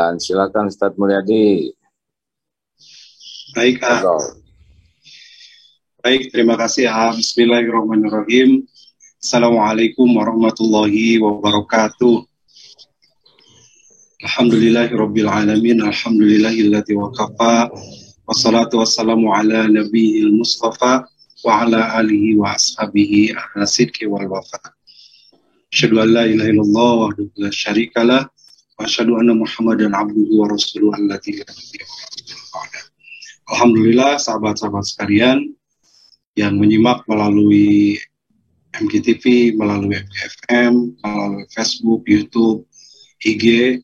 Dan silakan Ustadz Mulyadi. Baik, baik, terima kasih. Bismillahirrahmanirrahim. Assalamualaikum warahmatullahi wabarakatuh. Alhamdulillahirabbil alamin. Alhamdulillahilladzi waqafa. Wassalatu wassalamu ala nabiyil mustafa wa ala alihi wa ashabihi ahla sidqi wal wafa. Asyhadu an la ilaha illallah wahdahu la syarikalah wa asyhadu anna Muhammadan abduhu wa rasuluhu allati la nabiyya ba'da. Alhamdulillah, sahabat-sahabat sekalian yang menyimak melalui MGTV, melalui MGFM, melalui Facebook, YouTube, IG,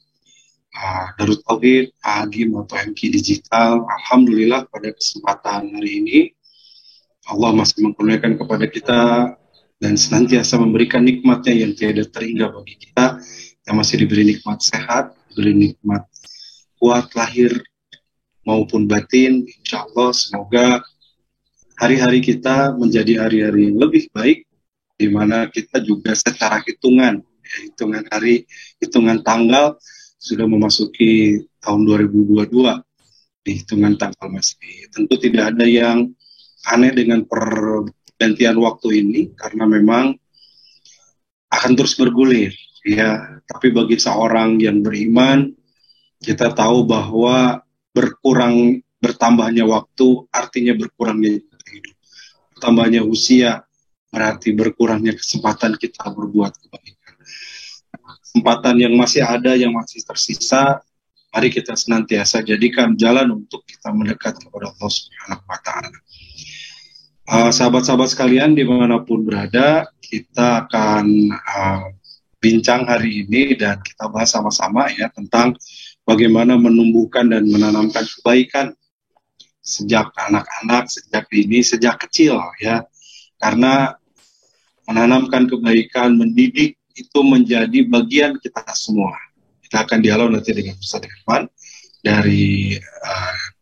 Darut Tauhid, Agim atau MQ Digital. Alhamdulillah pada kesempatan hari ini Allah masih mengkurniakan kepada kita dan senantiasa memberikan nikmatnya yang tiada terhingga bagi kita, yang masih diberi nikmat sehat, diberi nikmat kuat lahir maupun batin. Insya Allah semoga hari-hari kita menjadi hari-hari yang lebih baik, di mana kita juga secara hitungan hari, hitungan tanggal sudah memasuki tahun 2022. Di hitungan tanggal Masehi tentu tidak ada yang aneh dengan pergantian waktu ini, karena memang akan terus bergulir ya. Tapi bagi seorang yang beriman, kita tahu bahwa bertambahnya waktu artinya berkurangnya hidup. Bertambahnya usia berarti berkurangnya kesempatan kita berbuat kebaikan. Kesempatan yang masih ada, yang masih tersisa, mari kita senantiasa jadikan jalan untuk kita mendekat kepada Allah Subhanahu wa Ta'ala. Sahabat-sahabat sekalian dimanapun berada, kita akan bincang hari ini dan kita bahas sama-sama ya tentang bagaimana menumbuhkan dan menanamkan kebaikan sejak anak-anak, sejak dini, sejak kecil ya. Karena menanamkan kebaikan, mendidik itu menjadi bagian kita semua. Kita akan dialog nanti dengan Ustaz Irfan dari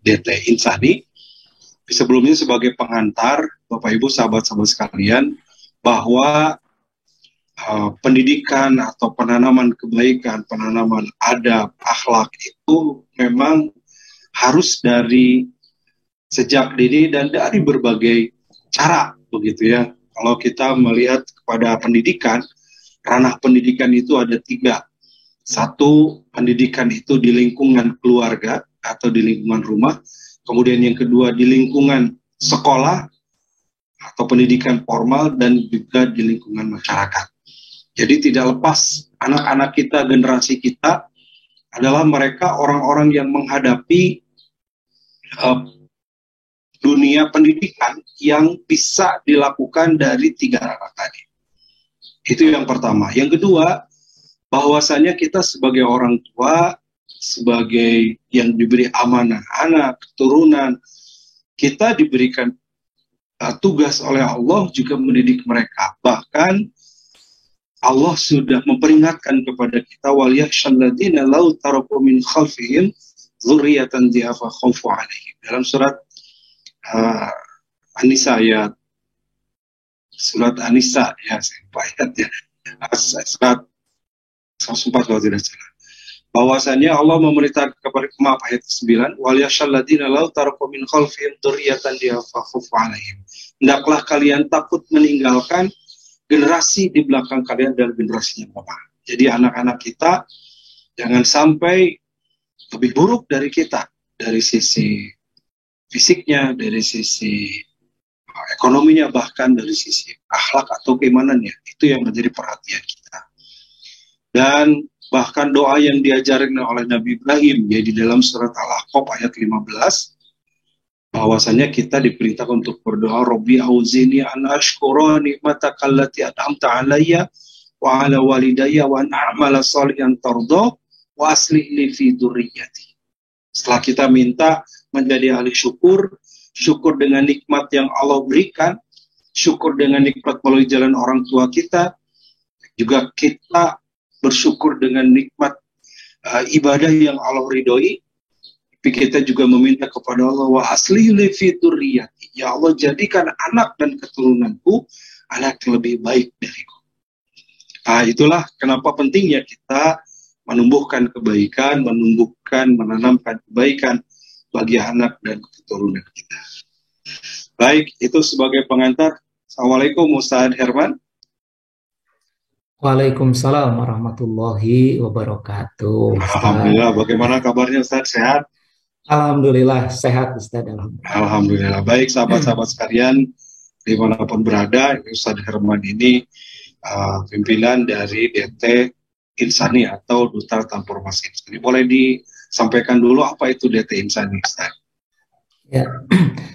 DT Insani. Sebelumnya sebagai pengantar, Bapak Ibu sahabat-sahabat sekalian, bahwa pendidikan atau penanaman kebaikan, penanaman adab, akhlak itu memang harus dari sejak dini dan dari berbagai cara begitu ya. Kalau kita melihat kepada pendidikan, ranah pendidikan itu ada 3. Satu, pendidikan itu di lingkungan keluarga atau di lingkungan rumah. Kemudian yang kedua di lingkungan sekolah atau pendidikan formal, dan juga di lingkungan masyarakat. Jadi tidak lepas anak-anak kita, generasi kita adalah mereka orang-orang yang menghadapi dunia pendidikan yang bisa dilakukan dari 3 ranah tadi. Itu yang pertama. Yang kedua, bahwasanya kita sebagai orang tua, sebagai yang diberi amanah anak, keturunan, kita diberikan tugas oleh Allah juga mendidik mereka. Bahkan Allah sudah memperingatkan kepada kita, walyakhshalladzina law taraku min khalfihim dzurriyyatan dhi'afa khaufu 'alaihim. Dalam surat An-Nisa surat An-Nisa ya, ayat ya, surat 104 kalau tidak salah. Bahwasanya Allah memerintahkan kepada, maaf, ayat 9, walyakhshalladzina law taraku min khalfihim dzurriyyatan dhi'afa khaufu 'alaihim. Hendaklah kalian takut meninggalkan generasi di belakang kalian dan generasi yang bapak. Jadi anak-anak kita jangan sampai lebih buruk dari kita, dari sisi fisiknya, dari sisi ekonominya, bahkan dari sisi akhlak atau keimanannya. Itu yang menjadi perhatian kita. Dan bahkan doa yang diajarkan oleh Nabi Ibrahim, yaitu dalam surat Al-Ahqaf ayat 15, bahwasanya kita diperintah untuk berdoa, Rabbi auzini an ashkura ni'mataka allati an'amta 'alayya wa 'ala walidayya wa an a'mala shalihan tarda wa aslih li fi dzurriyyati. Setelah kita minta menjadi ahli syukur, syukur dengan nikmat yang Allah berikan, syukur dengan nikmat melalui jalan orang tua kita, juga kita bersyukur dengan nikmat ibadah yang Allah ridhoi. Tapi kita juga meminta kepada Allah, wa aslih li fi dzurriyyati, ya Allah jadikan anak dan keturunanku anak yang lebih baik dariku. Itulah kenapa pentingnya kita menumbuhkan kebaikan, menanamkan kebaikan bagi anak dan keturunan kita. Baik, itu sebagai pengantar. Assalamualaikum Ustaz Herman. Waalaikumsalam warahmatullahi wabarakatuh. Alhamdulillah, bagaimana kabarnya Ustaz? Sehat? Alhamdulillah sehat Ustaz. Alhamdulillah. Baik sahabat-sahabat sekalian, dimanapun berada, Ustaz Herman ini pimpinan dari DT Insani atau Duta Transformasi Insani. Boleh disampaikan dulu apa itu DT Insani, Ustaz? Ya,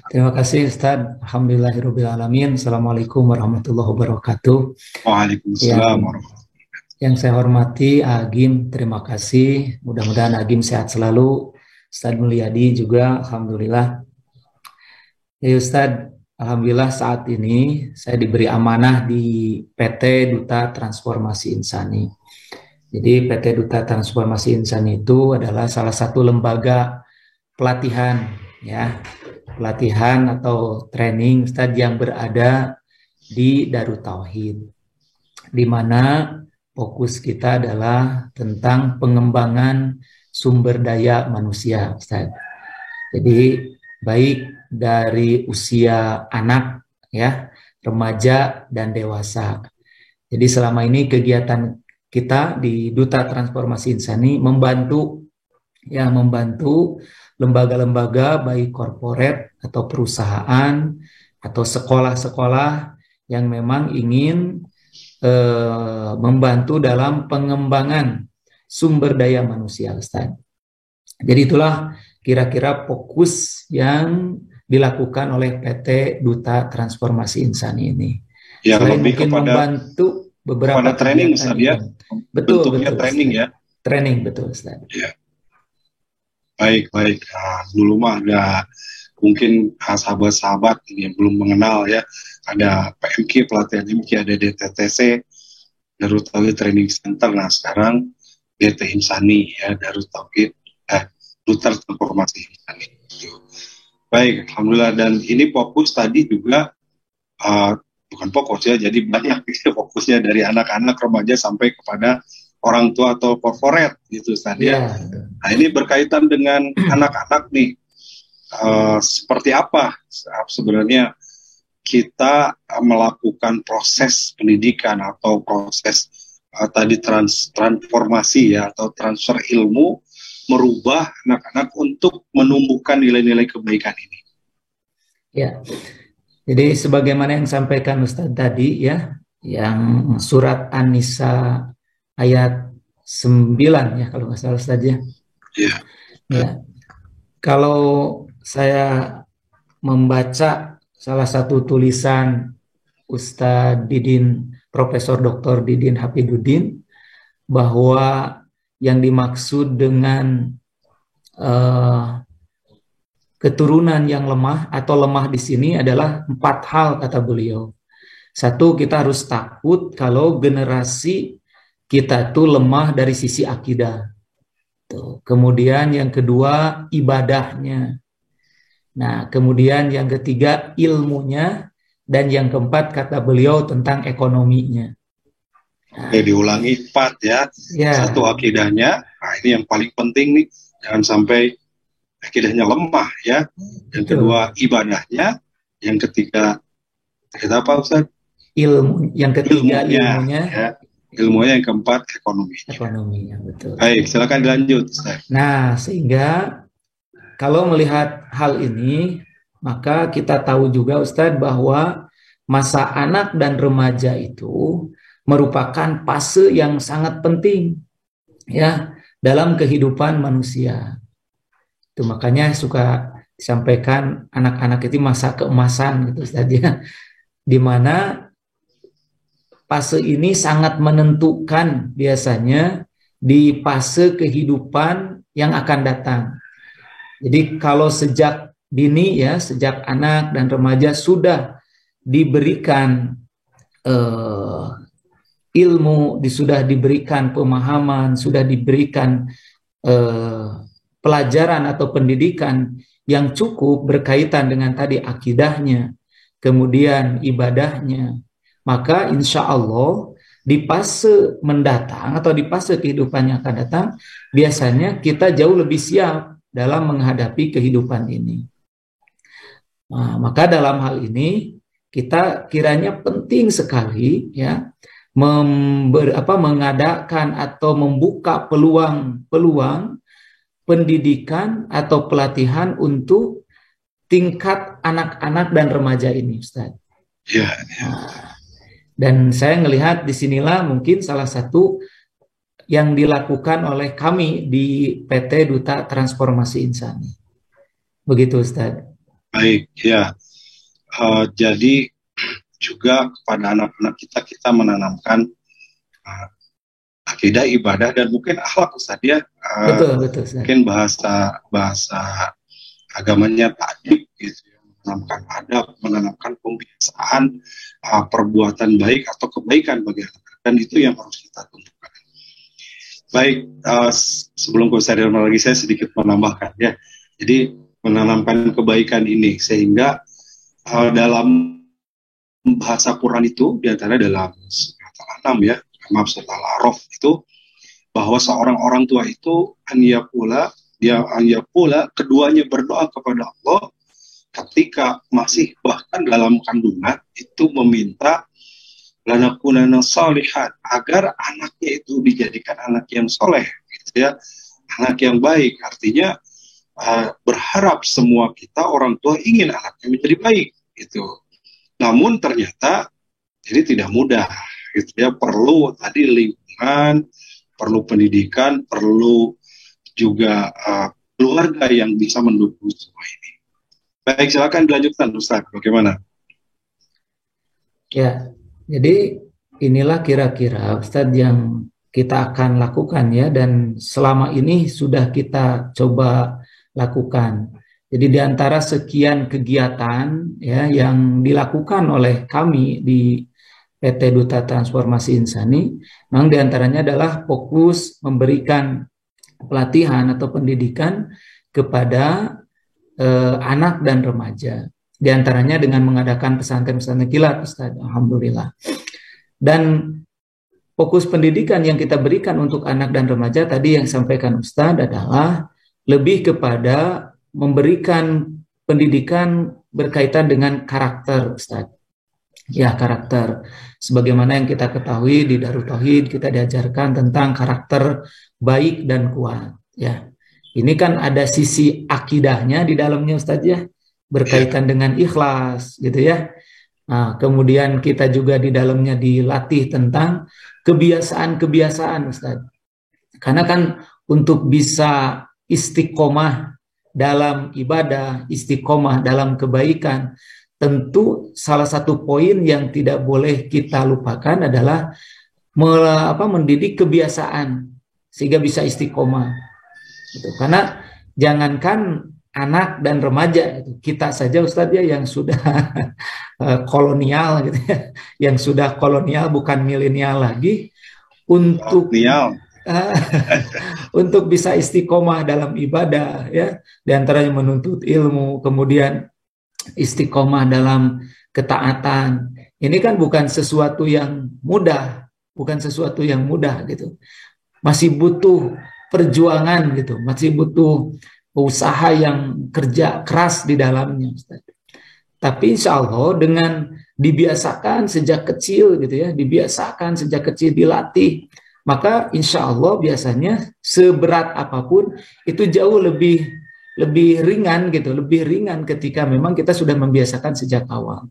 terima kasih Ustaz. Alhamdulillahirrahmanirrahim. Assalamualaikum warahmatullahi wabarakatuh. Waalaikumsalam warahmatullahi wabarakatuh. Yang saya hormati Agim, terima kasih. Mudah-mudahan Agim sehat selalu. Ustaz Mulyadi juga, Alhamdulillah. Ya Ustaz, Alhamdulillah saat ini saya diberi amanah di PT Duta Transformasi Insani. Jadi PT Duta Transformasi Insani itu adalah salah satu lembaga pelatihan, ya, pelatihan atau training Ustaz yang berada di Darut Tauhid, di mana fokus kita adalah tentang pengembangan sumber daya manusia, Ustaz. Jadi baik dari usia anak, ya, remaja dan dewasa. Jadi selama ini kegiatan kita di Duta Transformasi Insani membantu lembaga-lembaga baik korporat atau perusahaan atau sekolah-sekolah yang memang ingin membantu dalam pengembangan sumber daya manusia, Ustaz. Jadi itulah kira-kira fokus yang dilakukan oleh PT Duta Transformasi Insani ini. Ya, selain lebih mungkin kepada membantu beberapa training, Ustaz, ya. Betul, training, Ustaz. ya. Training, betul, Ustaz. Ya. Baik. Dulu mah ada mungkin sahabat-sahabat ini yang belum mengenal, ya. Ada PMK, pelatihan MK, ada DTTC, Darut Tauhid Training Center. Nah, sekarang DT Insani, ya, Darut Tauhid, Duta Transformasi Insani. Baik, Alhamdulillah. Dan ini fokus tadi juga, bukan fokus ya, jadi banyak fokusnya dari anak-anak, remaja sampai kepada orang tua atau korporat gitu Ustaz, ya. Nah, ini berkaitan dengan anak-anak nih. Seperti apa sebenarnya kita melakukan proses pendidikan atau proses tadi transformasi, ya, atau transfer ilmu, merubah anak-anak untuk menumbuhkan nilai-nilai kebaikan ini. Ya. Jadi sebagaimana yang disampaikan Ustadz tadi, ya, yang surat An-Nisa ayat 9, ya, kalau nggak salah saja. Ya. Ya. Kalau saya membaca salah satu tulisan Ustadz Didin, Profesor Dr. Didin Hafiduddin, bahwa yang dimaksud dengan keturunan yang lemah atau lemah di sini adalah 4 hal, kata beliau. 1, kita harus takut kalau generasi kita tuh lemah dari sisi akidah. Tuh. Kemudian yang kedua, ibadahnya. Nah, kemudian yang ketiga, ilmunya. Dan yang keempat, kata beliau, tentang ekonominya. Oke, diulangi 4, ya. 1, akidahnya. Nah, ini yang paling penting nih. Jangan sampai akidahnya lemah, ya. Yang kedua, ibadahnya. Yang ketiga, kita apa, Ustaz? Yang ketiga, ilmunya. Ya. Ilmunya, yang keempat, ekonominya. Ekonominya, betul. Baik, silakan dilanjut, Ustaz. Nah, sehingga kalau melihat hal ini, maka kita tahu juga, Ustaz, bahwa masa anak dan remaja itu merupakan fase yang sangat penting, ya, dalam kehidupan manusia. Itu makanya suka disampaikan anak-anak itu masa keemasan gitu, Ustaz, ya, di mana fase ini sangat menentukan biasanya di fase kehidupan yang akan datang. Jadi kalau sejak dini, ya, sejak anak dan remaja sudah diberikan ilmu, sudah diberikan pemahaman, sudah diberikan pelajaran atau pendidikan yang cukup berkaitan dengan tadi akidahnya, kemudian ibadahnya, maka insya Allah di fase mendatang atau di fase kehidupan yang akan datang, biasanya kita jauh lebih siap dalam menghadapi kehidupan ini. Nah, maka dalam hal ini kita kiranya penting sekali ya mengadakan atau membuka peluang pendidikan atau pelatihan untuk tingkat anak-anak dan remaja ini, Ustaz. Ya. Nah, dan saya melihat disinilah mungkin salah satu yang dilakukan oleh kami di PT Duta Transformasi Insani. Begitu, Ustaz. Baik, ya. Jadi juga kepada anak-anak kita menanamkan akidah, ibadah, dan mungkin akhlak, Ustaz ya. Betul, Ustaz. Mungkin bahasa agamanya ta'dib gitu ya, menanamkan adab, menanamkan pembiasaan perbuatan baik atau kebaikan bagi anak-anak, dan itu yang harus kita tumbuhkan. Baik, sebelum saya lagi saya sedikit menambahkan ya. Jadi menanamkan kebaikan ini sehingga dalam bahasa Quran itu diantara dalam surat Al-An'am ya, surat Al-A'raf itu, bahwa seorang orang tua itu an yaqula keduanya berdoa kepada Allah ketika masih bahkan dalam kandungan itu meminta lanakunana salihat, agar anaknya itu dijadikan anak yang soleh gitu ya, anak yang baik. Artinya berharap semua kita orang tua ingin anaknya menjadi baik gitu. Namun ternyata ini tidak mudah gitu ya, perlu tadi lingkungan, perlu pendidikan, perlu juga keluarga yang bisa mendukung semua ini. Baik, silakan dilanjutkan Ustaz, bagaimana? Ya, jadi inilah kira-kira Ustaz yang kita akan lakukan ya, dan selama ini sudah kita coba lakukan. Jadi di antara sekian kegiatan ya yang dilakukan oleh kami di PT Duta Transformasi Insani, memang di antaranya adalah fokus memberikan pelatihan atau pendidikan kepada anak dan remaja. Di antaranya dengan mengadakan pesantren-pesantren kilat, Ustaz, alhamdulillah. Dan fokus pendidikan yang kita berikan untuk anak dan remaja tadi yang sampaikan Ustaz adalah lebih kepada memberikan pendidikan berkaitan dengan karakter, Ustaz. Ya, karakter. Sebagaimana yang kita ketahui di Darut Tauhid, kita diajarkan tentang karakter baik dan kuat. Ya, ini kan ada sisi akidahnya di dalamnya, Ustaz ya, berkaitan dengan ikhlas, gitu ya. Nah, kemudian kita juga di dalamnya dilatih tentang kebiasaan-kebiasaan, Ustaz. Karena kan untuk bisa istiqomah dalam ibadah, istiqomah dalam kebaikan, tentu salah satu poin yang tidak boleh kita lupakan adalah mendidik kebiasaan sehingga bisa istiqomah. Gitu. Karena jangankan anak dan remaja, gitu, kita saja Ustadz ya yang sudah kolonial, gitu ya, yang sudah kolonial bukan milenial lagi, untuk untuk bisa istiqomah dalam ibadah ya, diantaranya menuntut ilmu, kemudian istiqomah dalam ketaatan. Ini kan bukan sesuatu yang mudah, gitu. Masih butuh perjuangan gitu, masih butuh usaha yang kerja keras di dalamnya, Ustaz. Tapi insya Allah dengan dibiasakan sejak kecil gitu ya, dilatih, maka insya Allah biasanya seberat apapun itu jauh lebih ringan gitu, lebih ringan ketika memang kita sudah membiasakan sejak awal.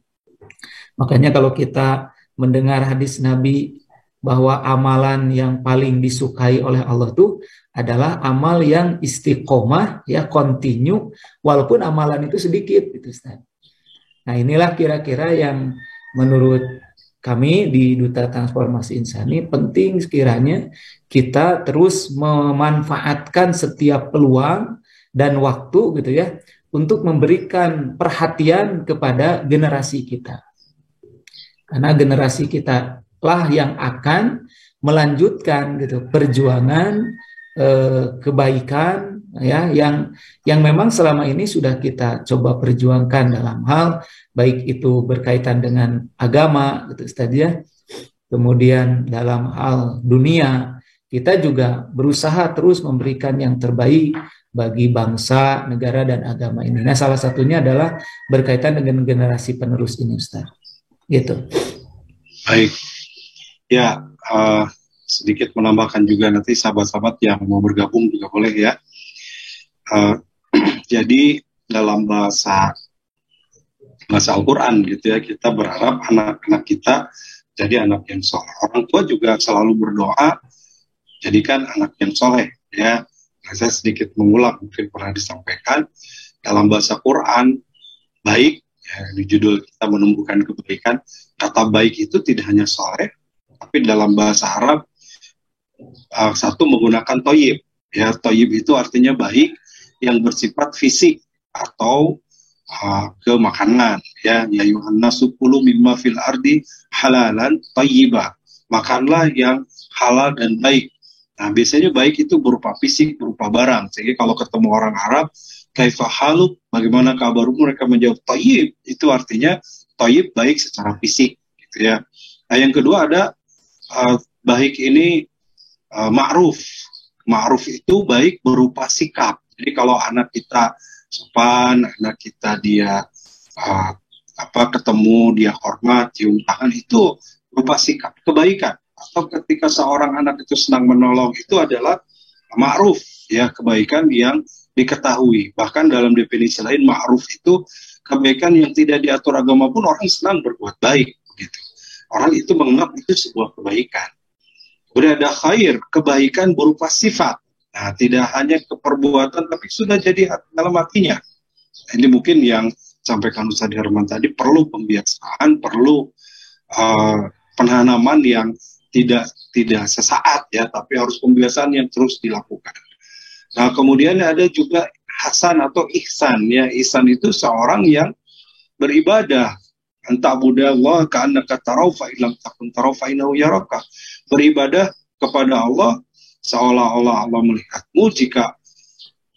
Makanya kalau kita mendengar hadis Nabi bahwa amalan yang paling disukai oleh Allah itu adalah amal yang istiqomah ya, continue, walaupun amalan itu sedikit gitu, Ustaz. Nah, inilah kira-kira yang menurut kami di Duta Transformasi Insani penting sekiranya kita terus memanfaatkan setiap peluang dan waktu gitu ya untuk memberikan perhatian kepada generasi kita. Karena generasi kita lah yang akan melanjutkan gitu perjuangan kebaikan ya yang memang selama ini sudah kita coba perjuangkan dalam hal baik itu berkaitan dengan agama gitu Ustaz ya, kemudian dalam hal dunia, kita juga berusaha terus memberikan yang terbaik bagi bangsa, negara, dan agama ini. Nah, salah satunya adalah berkaitan dengan generasi penerus ini, Ustaz. Gitu. Baik. Ya, sedikit menambahkan juga nanti sahabat-sahabat yang mau bergabung juga boleh ya. Jadi dalam bahasa Al-Quran gitu ya, kita berharap anak-anak kita jadi anak yang soleh. Orang tua juga selalu berdoa, jadikan anak yang soleh ya. Nah, saya sedikit mengulang, mungkin pernah disampaikan dalam bahasa Quran, baik ya, di judul kita menumbuhkan kebaikan. Kata baik itu tidak hanya soleh, tapi dalam bahasa Arab satu menggunakan toyib ya. Toyib itu artinya baik yang bersifat fisik atau ke makanan ya. Ya ayuhan nasu kulu mimma fil ardi halalan thayyiba, makanlah yang halal dan baik. Nah, biasanya baik itu berupa fisik, berupa barang. Sehingga kalau ketemu orang Arab, kaifa haluk, bagaimana kabarmu, mereka menjawab thayyib. Itu artinya thayyib baik secara fisik gitu ya. Nah, yang kedua ada baik ini ma'ruf. Ma'ruf itu baik berupa sikap. Jadi kalau anak kita sopan, anak kita dia ketemu, dia hormat, cium tangan, itu berupa sikap kebaikan. Atau ketika seorang anak itu senang menolong, itu adalah ma'ruf ya, kebaikan yang diketahui. Bahkan dalam definisi lain, ma'ruf itu kebaikan yang tidak diatur agama pun orang senang berbuat baik gitu. Orang itu menganggap itu sebuah kebaikan. Kemudian ada khair, kebaikan berupa sifat. Nah, tidak hanya keperbuatan, tapi sudah jadi dalam hatinya. Ini mungkin yang sampaikan Ustaz Herman tadi, perlu pembiasaan, perlu penanaman yang tidak sesaat ya, tapi harus pembiasaan yang terus dilakukan. Nah, kemudian ada juga hasan atau ihsan ya. Ihsan itu seorang yang beribadah. Anta budallah ka'annaka tarau fa illam takun tarau fa innahu yaraka. Beribadah kepada Allah seolah-olah Allah melihatmu. Jika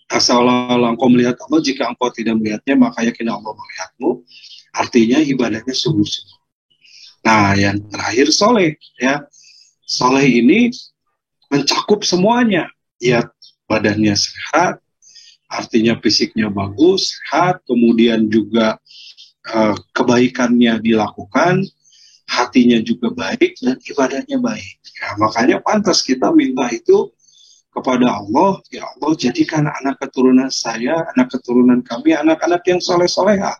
seolah-olah engkau melihat Allah, jika engkau tidak melihatnya, maka yakin Allah melihatmu. Artinya ibadahnya sungguh-sungguh. Nah, yang terakhir soleh ya. Soleh ini mencakup semuanya ya. Badannya sehat, artinya fisiknya bagus, sehat, kemudian juga kebaikannya dilakukan, hatinya juga baik, dan ibadahnya baik ya. Makanya pantas kita minta itu kepada Allah, ya Allah jadikan anak keturunan saya, anak keturunan kami, anak-anak yang soleh-soleha.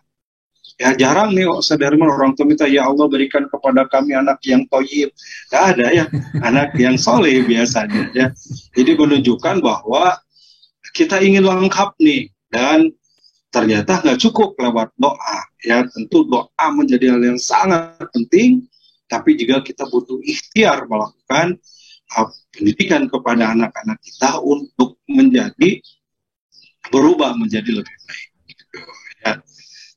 Ya jarang nih Sadarman orang tua minta, ya Allah berikan kepada kami anak yang thayyib. Tidak ada ya, anak yang soleh biasanya ya. Jadi menunjukkan bahwa kita ingin lengkap nih, dan ternyata nggak cukup lewat doa. Ya tentu doa menjadi hal yang sangat penting, tapi juga kita butuh ikhtiar melakukan pendidikan kepada anak-anak kita untuk berubah menjadi lebih baik. Ya.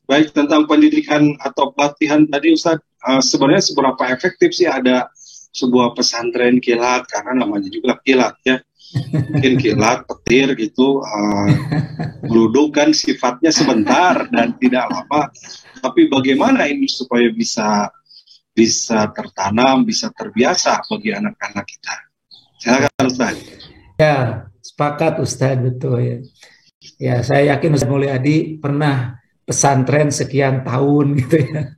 Baik, tentang pendidikan atau pelatihan tadi Ustaz, sebenarnya seberapa efektif sih ada sebuah pesantren kilat, karena namanya juga kilat ya. Mungkin kilat, petir gitu, geluduk kan sifatnya sebentar dan tidak lama. Tapi bagaimana ini supaya bisa tertanam, bisa terbiasa bagi anak-anak kita? Silakan Ustaz. Ya, sepakat Ustaz, betul ya. Ya, saya yakin Ustaz Mulyadi pernah pesantren sekian tahun gitu ya.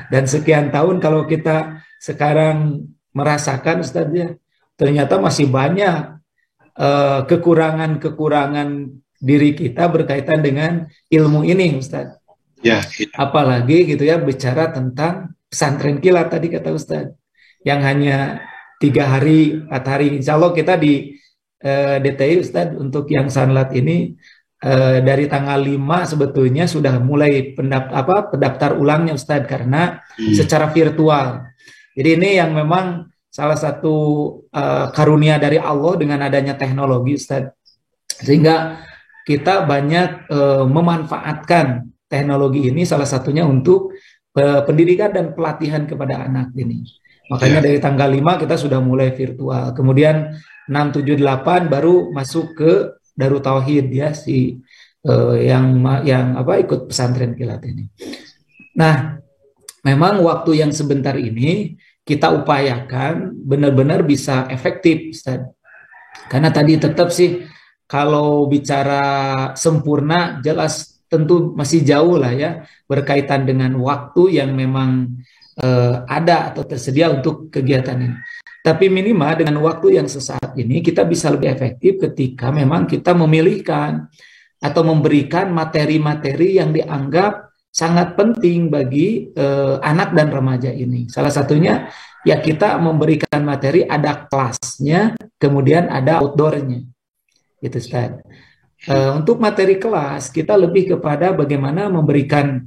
Dan sekian tahun kalau kita sekarang merasakan Ustaz ya, ternyata masih banyak kekurangan-kekurangan diri kita berkaitan dengan ilmu ini Ustaz. Ya. Apalagi gitu ya bicara tentang pesantren kilat tadi kata Ustaz, yang hanya 3 hari, 4 hari. Insya Allah kita di DTI Ustaz untuk yang sanlat ini dari tanggal 5 sebetulnya sudah mulai pendaftar ulangnya Ustaz, karena secara virtual. Jadi ini yang memang salah satu karunia dari Allah dengan adanya teknologi Ustaz. Sehingga kita banyak memanfaatkan teknologi ini, salah satunya untuk pendidikan dan pelatihan kepada anak ini. Makanya dari tanggal 5 kita sudah mulai virtual. Kemudian 6, 7, 8 baru masuk ke Darut Tauhid ya, yang ikut pesantren kilat ini. Nah, memang waktu yang sebentar ini kita upayakan benar-benar bisa efektif, Ustaz. Karena tadi tetap sih kalau bicara sempurna jelas tentu masih jauh lah ya, berkaitan dengan waktu yang memang ada atau tersedia untuk kegiatan ini. Tapi minimal dengan waktu yang sesaat ini kita bisa lebih efektif ketika memang kita memilihkan atau memberikan materi-materi yang dianggap sangat penting bagi anak dan remaja ini. Salah satunya ya kita memberikan materi, ada kelasnya, kemudian ada outdoornya. Gitu, Ustaz. Untuk materi kelas kita lebih kepada bagaimana memberikan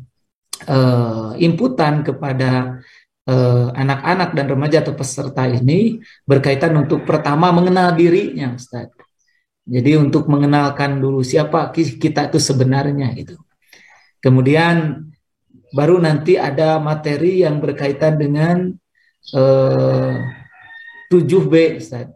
inputan kepada anak-anak dan remaja atau peserta ini berkaitan untuk pertama mengenal dirinya, Ustaz. Jadi untuk mengenalkan dulu siapa kita itu sebenarnya gitu. Kemudian baru nanti ada materi yang berkaitan dengan 7B, Ustaz.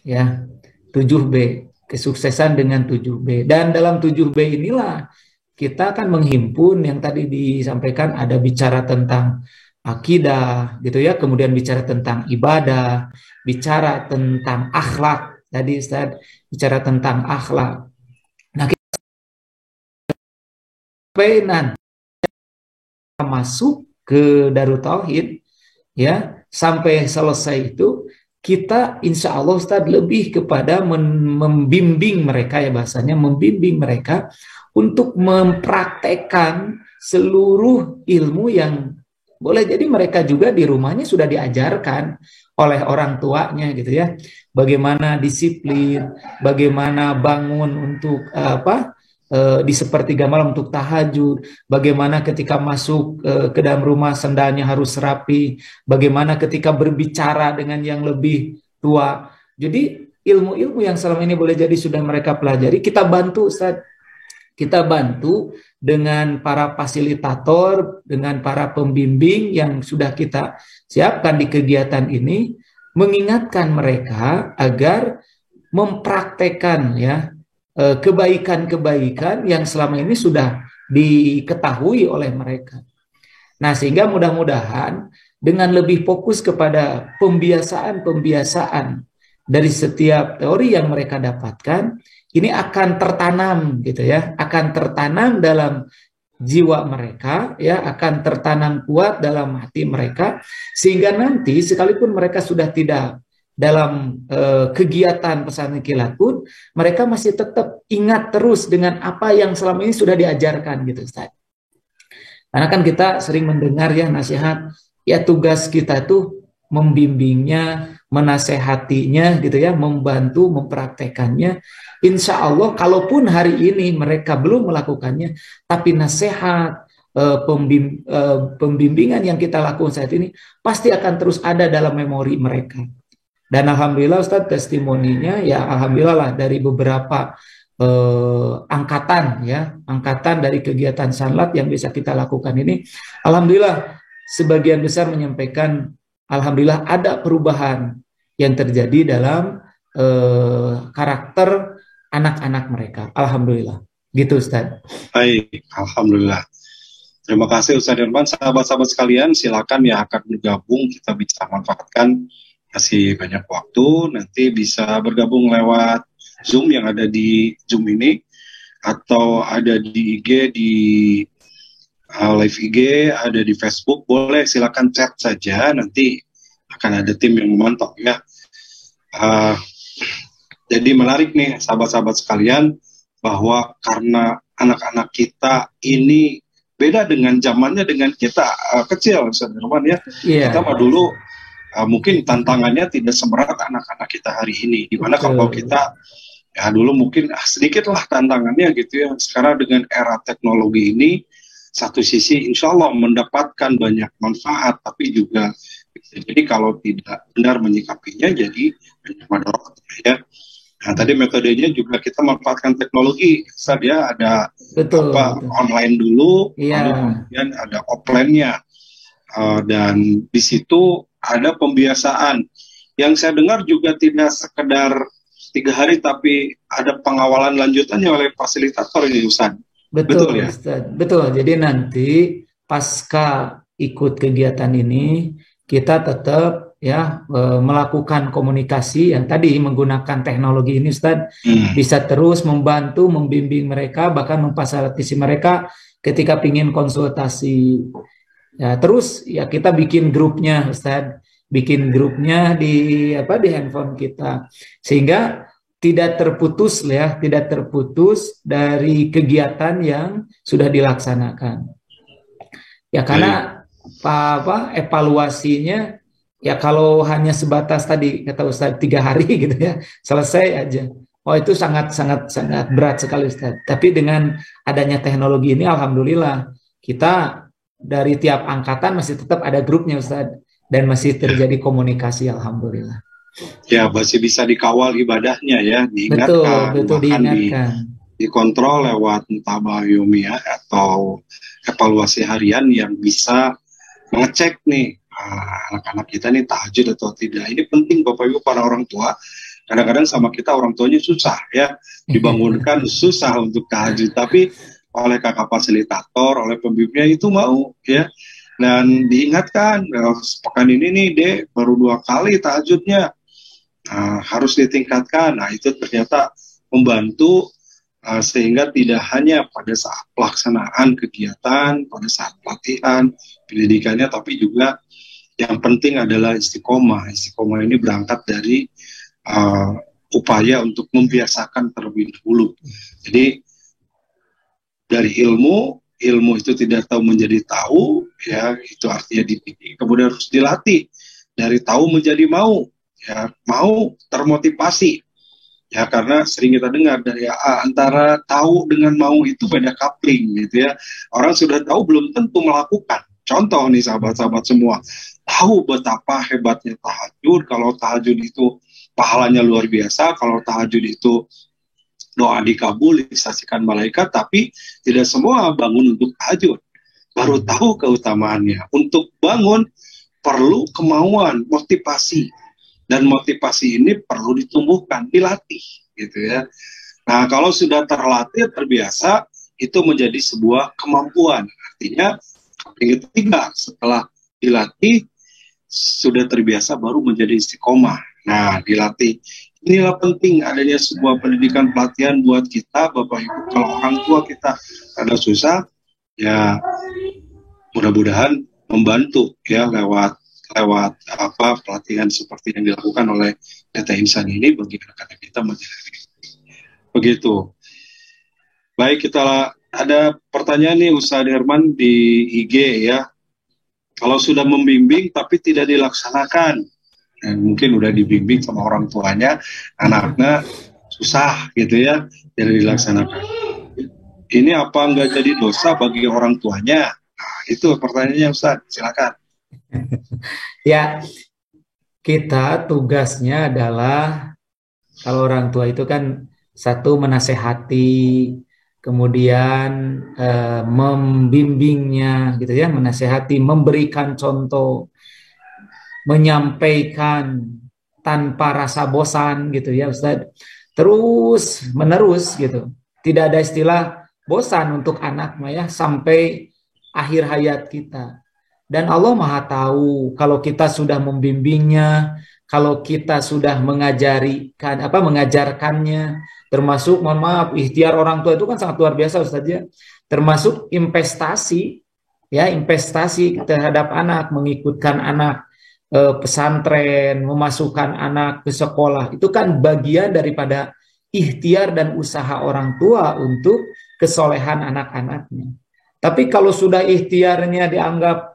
Ya, 7B, kesuksesan dengan 7B. Dan dalam 7B inilah kita akan menghimpun yang tadi disampaikan, ada bicara tentang akidah gitu ya, kemudian bicara tentang ibadah, bicara tentang akhlak. Tadi Ustaz bicara tentang akhlak. Nah, kita nanti masuk ke Darut Tauhid ya, sampai selesai itu kita insya Allah Ustaz lebih kepada membimbing mereka ya, bahasanya membimbing mereka untuk mempraktekkan seluruh ilmu yang boleh jadi mereka juga di rumahnya sudah diajarkan oleh orang tuanya gitu ya. Bagaimana disiplin, bagaimana bangun untuk di sepertiga malam untuk tahajud, bagaimana ketika masuk ke dalam rumah sendalnya harus rapi, bagaimana ketika berbicara dengan yang lebih tua. Jadi ilmu-ilmu yang selama ini boleh jadi sudah mereka pelajari, kita bantu Ustaz. Kita bantu dengan para fasilitator, dengan para pembimbing yang sudah kita siapkan di kegiatan ini, mengingatkan mereka agar mempraktekkan ya kebaikan-kebaikan yang selama ini sudah diketahui oleh mereka. Nah, sehingga mudah-mudahan dengan lebih fokus kepada pembiasaan-pembiasaan dari setiap teori yang mereka dapatkan, ini akan tertanam gitu ya, akan tertanam dalam jiwa mereka ya, akan tertanam kuat dalam hati mereka, sehingga nanti sekalipun mereka sudah tidak dalam kegiatan pesantren kilat pun, mereka masih tetap ingat terus dengan apa yang selama ini sudah diajarkan gitu Ustaz. Karena kan kita sering mendengar ya nasihat, ya tugas kita itu membimbingnya, menasehatinya gitu ya, membantu mempraktekannya. Insya Allah kalaupun hari ini mereka belum melakukannya, tapi nasihat, pembimbingan yang kita lakukan saat ini pasti akan terus ada dalam memori mereka. Dan alhamdulillah Ustaz, testimoninya ya alhamdulillah lah dari beberapa angkatan ya, angkatan dari kegiatan Sanlat yang bisa kita lakukan ini, alhamdulillah sebagian besar menyampaikan alhamdulillah ada perubahan yang terjadi dalam karakter anak-anak mereka. Alhamdulillah. Gitu Ustaz. Baik, alhamdulillah. Terima kasih Ustaz Irfan. Sahabat-sahabat sekalian, silakan yang akan bergabung, kita bisa manfaatkan masih banyak waktu, nanti bisa bergabung lewat Zoom yang ada di Zoom ini, atau ada di IG, di live IG, ada di Facebook, boleh silakan chat saja, nanti akan ada tim yang memantau ya. Jadi menarik nih sahabat-sahabat sekalian, bahwa karena anak-anak kita ini beda dengan zamannya dengan kita kecil, Irfan ya. Yeah. Kita mah dulu mungkin tantangannya tidak seberat anak-anak kita hari ini. Dimana kalau kita ya dulu mungkin sedikit lah tantangannya gitu ya. Sekarang dengan era teknologi ini, satu sisi insya Allah mendapatkan banyak manfaat, tapi juga jadi kalau tidak benar menyikapinya jadi banyak mudarat ya. Nah, tadi metodenya juga kita manfaatkan teknologi, ya ada betul. Online dulu, lalu kemudian ada offline-nya, dan di situ ada pembiasaan. Yang saya dengar juga tidak sekedar 3 hari, tapi ada pengawalan lanjutannya oleh fasilitator ini Ustaz. Betul ya, Ustaz. Betul. Jadi nanti pasca ikut kegiatan ini kita tetap ya melakukan komunikasi yang tadi menggunakan teknologi ini Ustaz, bisa terus membantu membimbing mereka, bahkan memfasilitasi mereka ketika ingin konsultasi. Ya, terus ya kita bikin grupnya Ustaz, bikin grupnya di handphone kita, sehingga tidak terputus ya, tidak terputus dari kegiatan yang sudah dilaksanakan. Ya karena evaluasinya ya kalau hanya sebatas tadi kata Ustaz 3 hari gitu ya, selesai aja. Oh itu sangat berat sekali Ustaz. Tapi dengan adanya teknologi ini alhamdulillah kita dari tiap angkatan masih tetap ada grupnya Ustaz, dan masih terjadi komunikasi alhamdulillah. Ya, masih bisa dikawal ibadahnya ya, diingatkan, betul diingatkan. Dikontrol lewat entah biomia atau evaluasi harian yang bisa mengecek nih anak-anak kita nih tahajud atau tidak. Ini penting Bapak Ibu para orang tua. Kadang-kadang sama kita orang tuanya susah ya, dibangunkan susah untuk tahajud, tapi oleh kakak fasilitator, oleh pembimbingnya itu mau ya. Dan diingatkan, pekan ini nih Dek baru 2 kali tahajudnya, harus ditingkatkan. Nah itu ternyata membantu sehingga tidak hanya pada saat pelaksanaan kegiatan, pada saat pelatihan, pendidikannya, tapi juga yang penting adalah istiqomah. Istiqomah ini berangkat dari upaya untuk membiasakan terlebih dahulu. Jadi dari ilmu itu tidak tahu menjadi tahu, ya itu artinya dididik. Kemudian harus dilatih dari tahu menjadi mau, ya mau termotivasi. Ya karena sering kita dengar dari antara tahu dengan mau itu beda coupling gitu ya. Orang sudah tahu belum tentu melakukan. Contoh nih sahabat-sahabat semua, tahu betapa hebatnya tahajud. Kalau tahajud itu pahalanya luar biasa, kalau tahajud itu doa dikabul, disaksikan malaikat, tapi tidak semua bangun untuk tahajud. Baru tahu keutamaannya. Untuk bangun perlu kemauan, motivasi. Dan motivasi ini perlu ditumbuhkan, dilatih, gitu ya. Nah, kalau sudah terlatih, terbiasa, itu menjadi sebuah kemampuan. Artinya, yang ketiga, setelah dilatih, sudah terbiasa, baru menjadi istiqomah. Nah, dilatih. Inilah penting adanya sebuah pendidikan pelatihan buat kita, Bapak Ibu. Kalau orang tua kita ada susah, ya mudah-mudahan membantu ya lewat pelatihan seperti yang dilakukan oleh Data Insan ini bagi anak-anak kita menjalani. Begitu. Baik, kita ada pertanyaan nih Ustaz Herman di IG ya. Kalau sudah membimbing tapi tidak dilaksanakan, mungkin udah dibimbing sama orang tuanya, anaknya susah gitu ya, tidak dilaksanakan. Ini apa nggak jadi dosa bagi orang tuanya? Nah, itu pertanyaannya Ustaz, silakan. Ya, kita tugasnya adalah kalau orang tua itu kan satu menasehati, kemudian membimbingnya gitu ya, menasehati, memberikan contoh, menyampaikan tanpa rasa bosan gitu ya Ustaz, terus menerus gitu, tidak ada istilah bosan untuk anak ya sampai akhir hayat kita. Dan Allah Maha tahu kalau kita sudah membimbingnya, kalau kita sudah mengajarkannya, termasuk mohon maaf ikhtiar orang tua itu kan sangat luar biasa Ustaz ya, termasuk investasi terhadap anak, mengikutkan anak pesantren, memasukkan anak ke sekolah, itu kan bagian daripada ikhtiar dan usaha orang tua untuk kesolehan anak-anaknya. Tapi kalau sudah ikhtiarnya dianggap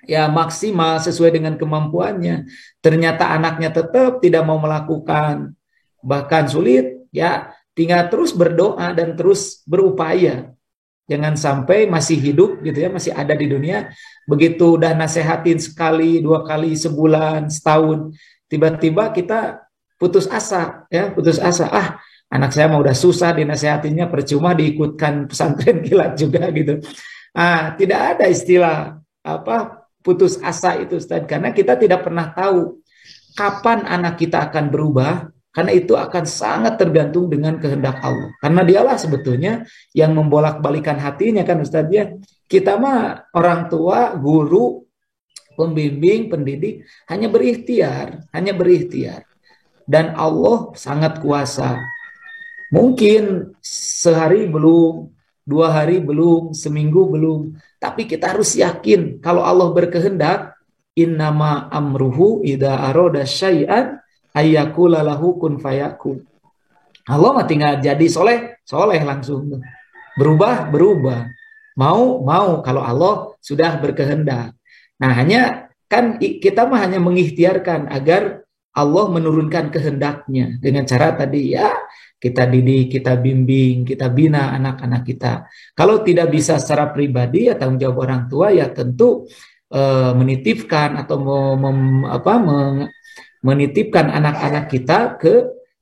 ya maksimal sesuai dengan kemampuannya, ternyata anaknya tetap tidak mau melakukan, bahkan sulit, ya tinggal terus berdoa dan terus berupaya. Jangan sampai masih hidup gitu ya, masih ada di dunia, begitu udah nasehatin sekali, 2 kali, sebulan, setahun, tiba-tiba kita putus asa ya, anak saya mau udah susah dinasehatinnya, percuma diikutkan pesantren kilat juga gitu. Tidak ada istilah putus asa itu Ustaz, karena kita tidak pernah tahu kapan anak kita akan berubah, karena itu akan sangat tergantung dengan kehendak Allah. Karena dialah sebetulnya yang membolak-balikan hatinya kan Ustaz ya. Kita mah orang tua, guru, pembimbing, pendidik hanya berikhtiar. Dan Allah sangat kuasa. Mungkin sehari belum, 2 hari belum, seminggu belum. Tapi kita harus yakin kalau Allah berkehendak, innama amruhu idza arada syai'an ayyakula lahu kun fayakun. Allah mah tinggal jadi soleh langsung. Berubah. Mau kalau Allah sudah berkehendak. Nah, hanya kan kita mah hanya mengikhtiarkan agar Allah menurunkan kehendaknya dengan cara tadi ya, kita didik, kita bimbing, kita bina anak-anak kita. Kalau tidak bisa secara pribadi ya tanggung jawab orang tua ya tentu menitipkan atau menitipkan anak-anak kita ke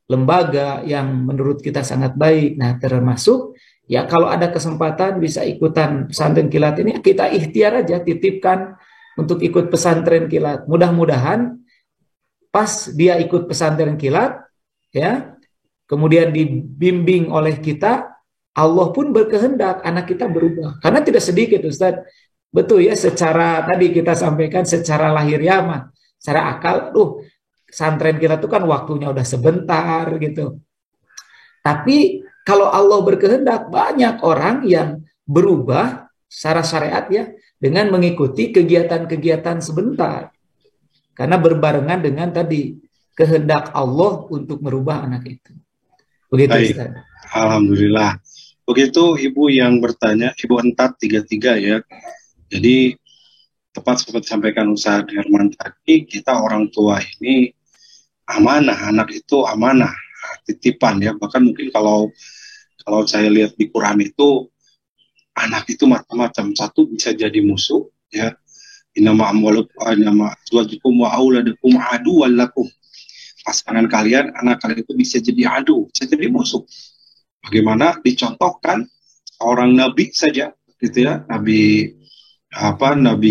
lembaga yang menurut kita sangat baik. Nah, termasuk ya kalau ada kesempatan bisa ikutan pesantren kilat ini, kita ikhtiar aja titipkan untuk ikut pesantren kilat. Mudah-mudahan pas dia ikut pesantren kilat ya, kemudian dibimbing oleh kita, Allah pun berkehendak anak kita berubah. Karena tidak sedikit Ustaz. Betul ya, secara tadi kita sampaikan secara lahiriah mah, secara akal, pesantren kita tuh kan waktunya udah sebentar gitu. Tapi kalau Allah berkehendak, banyak orang yang berubah secara syariat ya, dengan mengikuti kegiatan-kegiatan sebentar. Karena berbarengan dengan tadi kehendak Allah untuk merubah anak itu. Begitu Ustaz. Alhamdulillah. Begitu Ibu yang bertanya, Ibu Entat 33 ya. Jadi tepat seperti disampaikan Ustaz Herman tadi, kita orang tua ini amanah, anak itu amanah, titipan ya. Bahkan mungkin kalau saya lihat di Quran itu, anak itu macam-macam. Satu bisa jadi musuh ya. Innama amwalukum innama azwajukum wa auladukum aduwwan lakum. Pasangan kalian, anak kalian itu bisa jadi adu, bisa jadi musuh. Bagaimana dicontohkan orang nabi saja gitu ya, Nabi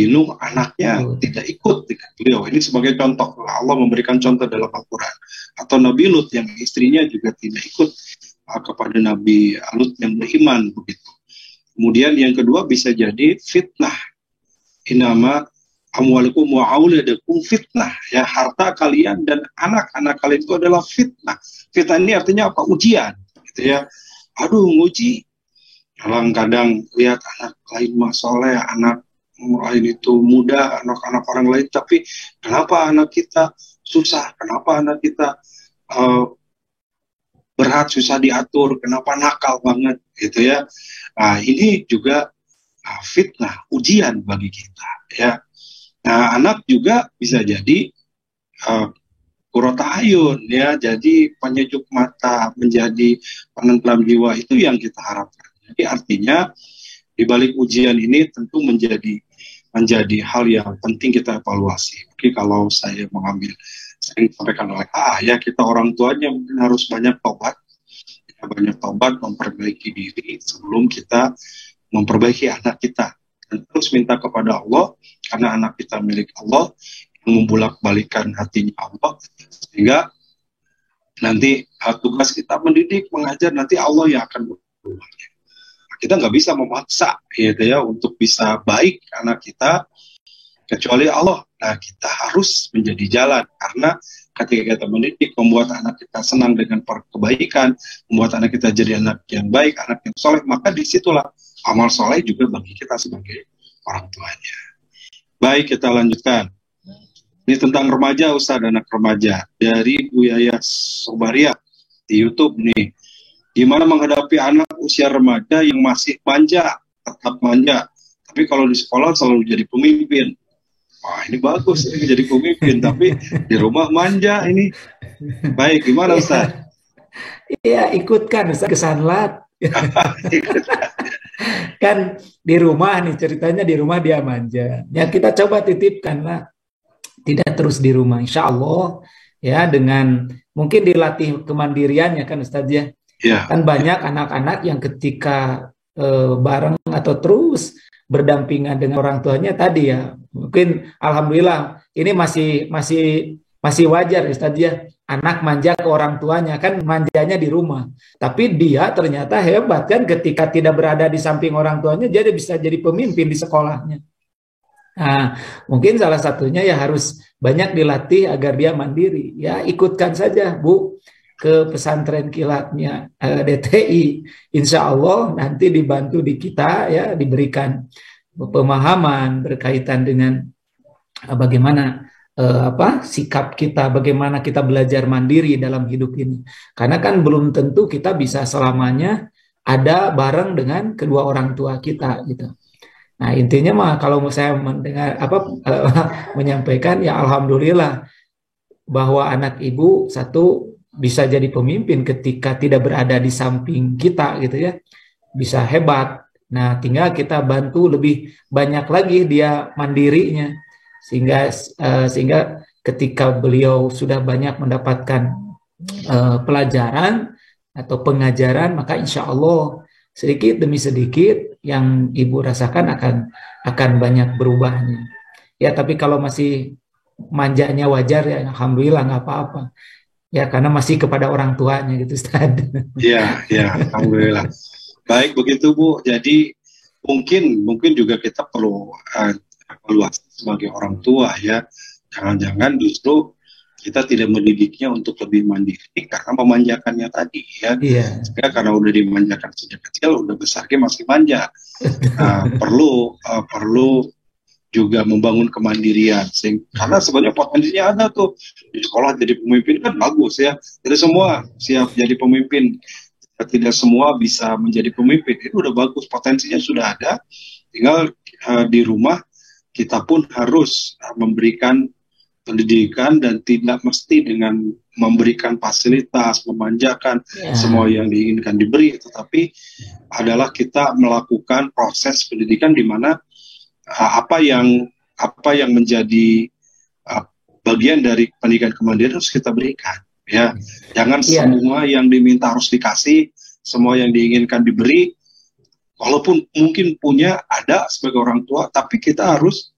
Nuh anaknya tidak ikut dengan beliau. Ini sebagai contoh, Allah memberikan contoh dalam Al-Quran. Atau Nabi Lut yang istrinya juga tidak ikut kepada Nabi Lut yang beriman begitu. Kemudian yang kedua bisa jadi fitnah. Innama amwalukum wa auladukum fitnah. Ya, harta kalian dan anak-anak kalian itu adalah fitnah. Fitnah ini artinya apa? Ujian gitu ya. Aduh, nguji. Kadang-kadang lihat anak lain soleh, anak lain itu muda, anak-anak orang lain, tapi kenapa anak kita susah? Kenapa anak kita berat, susah diatur? Kenapa nakal banget? Gitu ya. Nah, ini juga fitnah, ujian bagi kita. Ya. Nah, anak juga bisa jadi qurrata ayun, ya, jadi penyejuk mata, menjadi penentram jiwa, itu yang kita harapkan. Jadi artinya di balik ujian ini tentu menjadi hal yang penting kita evaluasi. Mungkin kalau saya mengambil, sering disampaikan oleh ya kita orang tuanya mungkin harus banyak tobat, memperbaiki diri sebelum kita memperbaiki anak kita, dan terus minta kepada Allah karena anak kita milik Allah yang membulak-balikan hatinya Allah, sehingga nanti tugas kita mendidik, mengajar, nanti Allah yang akan berubahnya. Kita nggak bisa memaksa gitu ya untuk bisa baik anak kita kecuali Allah. Nah, kita harus menjadi jalan, karena ketika kita mendidik, membuat anak kita senang dengan kebaikan, membuat anak kita jadi anak yang baik, anak yang soleh, maka disitulah amal soleh juga bagi kita sebagai orang tuanya. Baik, kita lanjutkan. Ini tentang remaja, Ustaz, anak remaja dari Bu Yaya Sobaria di YouTube nih. Gimana menghadapi anak usia remaja yang masih manja, tetap manja, tapi kalau di sekolah selalu jadi pemimpin. Wah, ini bagus, ini jadi pemimpin, tapi di rumah manja ini. Baik, gimana Ustaz? Iya, ikutkan Ustaz ke Sanlat. Kan di rumah nih, ceritanya di rumah dia manja. Ya kita coba titipkan lah. Tidak terus di rumah, insya Allah. Ya, dengan mungkin dilatih kemandiriannya kan Ustaz ya. Ya. Kan banyak anak-anak yang ketika bareng atau terus berdampingan dengan orang tuanya tadi ya, mungkin alhamdulillah ini masih wajar Ustaz ya, anak manja ke orang tuanya, kan manjanya di rumah, tapi dia ternyata hebat kan ketika tidak berada di samping orang tuanya, jadi bisa jadi pemimpin di sekolahnya. Nah, mungkin salah satunya ya harus banyak dilatih agar dia mandiri. Ya, ikutkan saja, Bu, ke pesantren kilatnya DTI. Insya Allah nanti dibantu di kita ya, diberikan pemahaman berkaitan dengan bagaimana sikap kita, bagaimana kita belajar mandiri dalam hidup ini. Karena kan belum tentu kita bisa selamanya ada bareng dengan kedua orang tua kita gitu. Nah, intinya mah kalau saya mendengar menyampaikan ya alhamdulillah bahwa anak ibu satu bisa jadi pemimpin ketika tidak berada di samping kita gitu ya. Bisa hebat. Nah, tinggal kita bantu lebih banyak lagi dia mandirinya sehingga ketika beliau sudah banyak mendapatkan pelajaran atau pengajaran, maka insya Allah sedikit demi sedikit yang ibu rasakan akan banyak berubahnya. Ya, tapi kalau masih manjanya wajar ya, alhamdulillah nggak apa-apa. Ya, karena masih kepada orang tuanya gitu, Ustaz. Ya, alhamdulillah. Baik begitu Bu. Jadi mungkin juga kita perlu evaluasi sebagai orang tua ya. Jangan-jangan justru kita tidak mendidiknya untuk lebih mandiri karena memanjakannya tadi ya. Iya. Karena udah dimanjakan sejak kecil, udah besarnya masih manja. Perlu juga membangun kemandirian. Karena sebenarnya potensinya ada tuh. Di sekolah jadi pemimpin kan bagus ya. Jadi semua siap jadi pemimpin. Tidak semua bisa menjadi pemimpin. Itu udah bagus, potensinya sudah ada. Tinggal di rumah kita pun harus memberikan pendidikan dan tidak mesti dengan memberikan fasilitas, memanjakan semua yang diinginkan diberi, tetapi adalah kita melakukan proses pendidikan di mana apa yang menjadi bagian dari pendidikan kemandirian harus kita berikan. Ya, jangan semua yang diminta harus dikasih, semua yang diinginkan diberi. Walaupun mungkin punya ada sebagai orang tua, tapi kita harus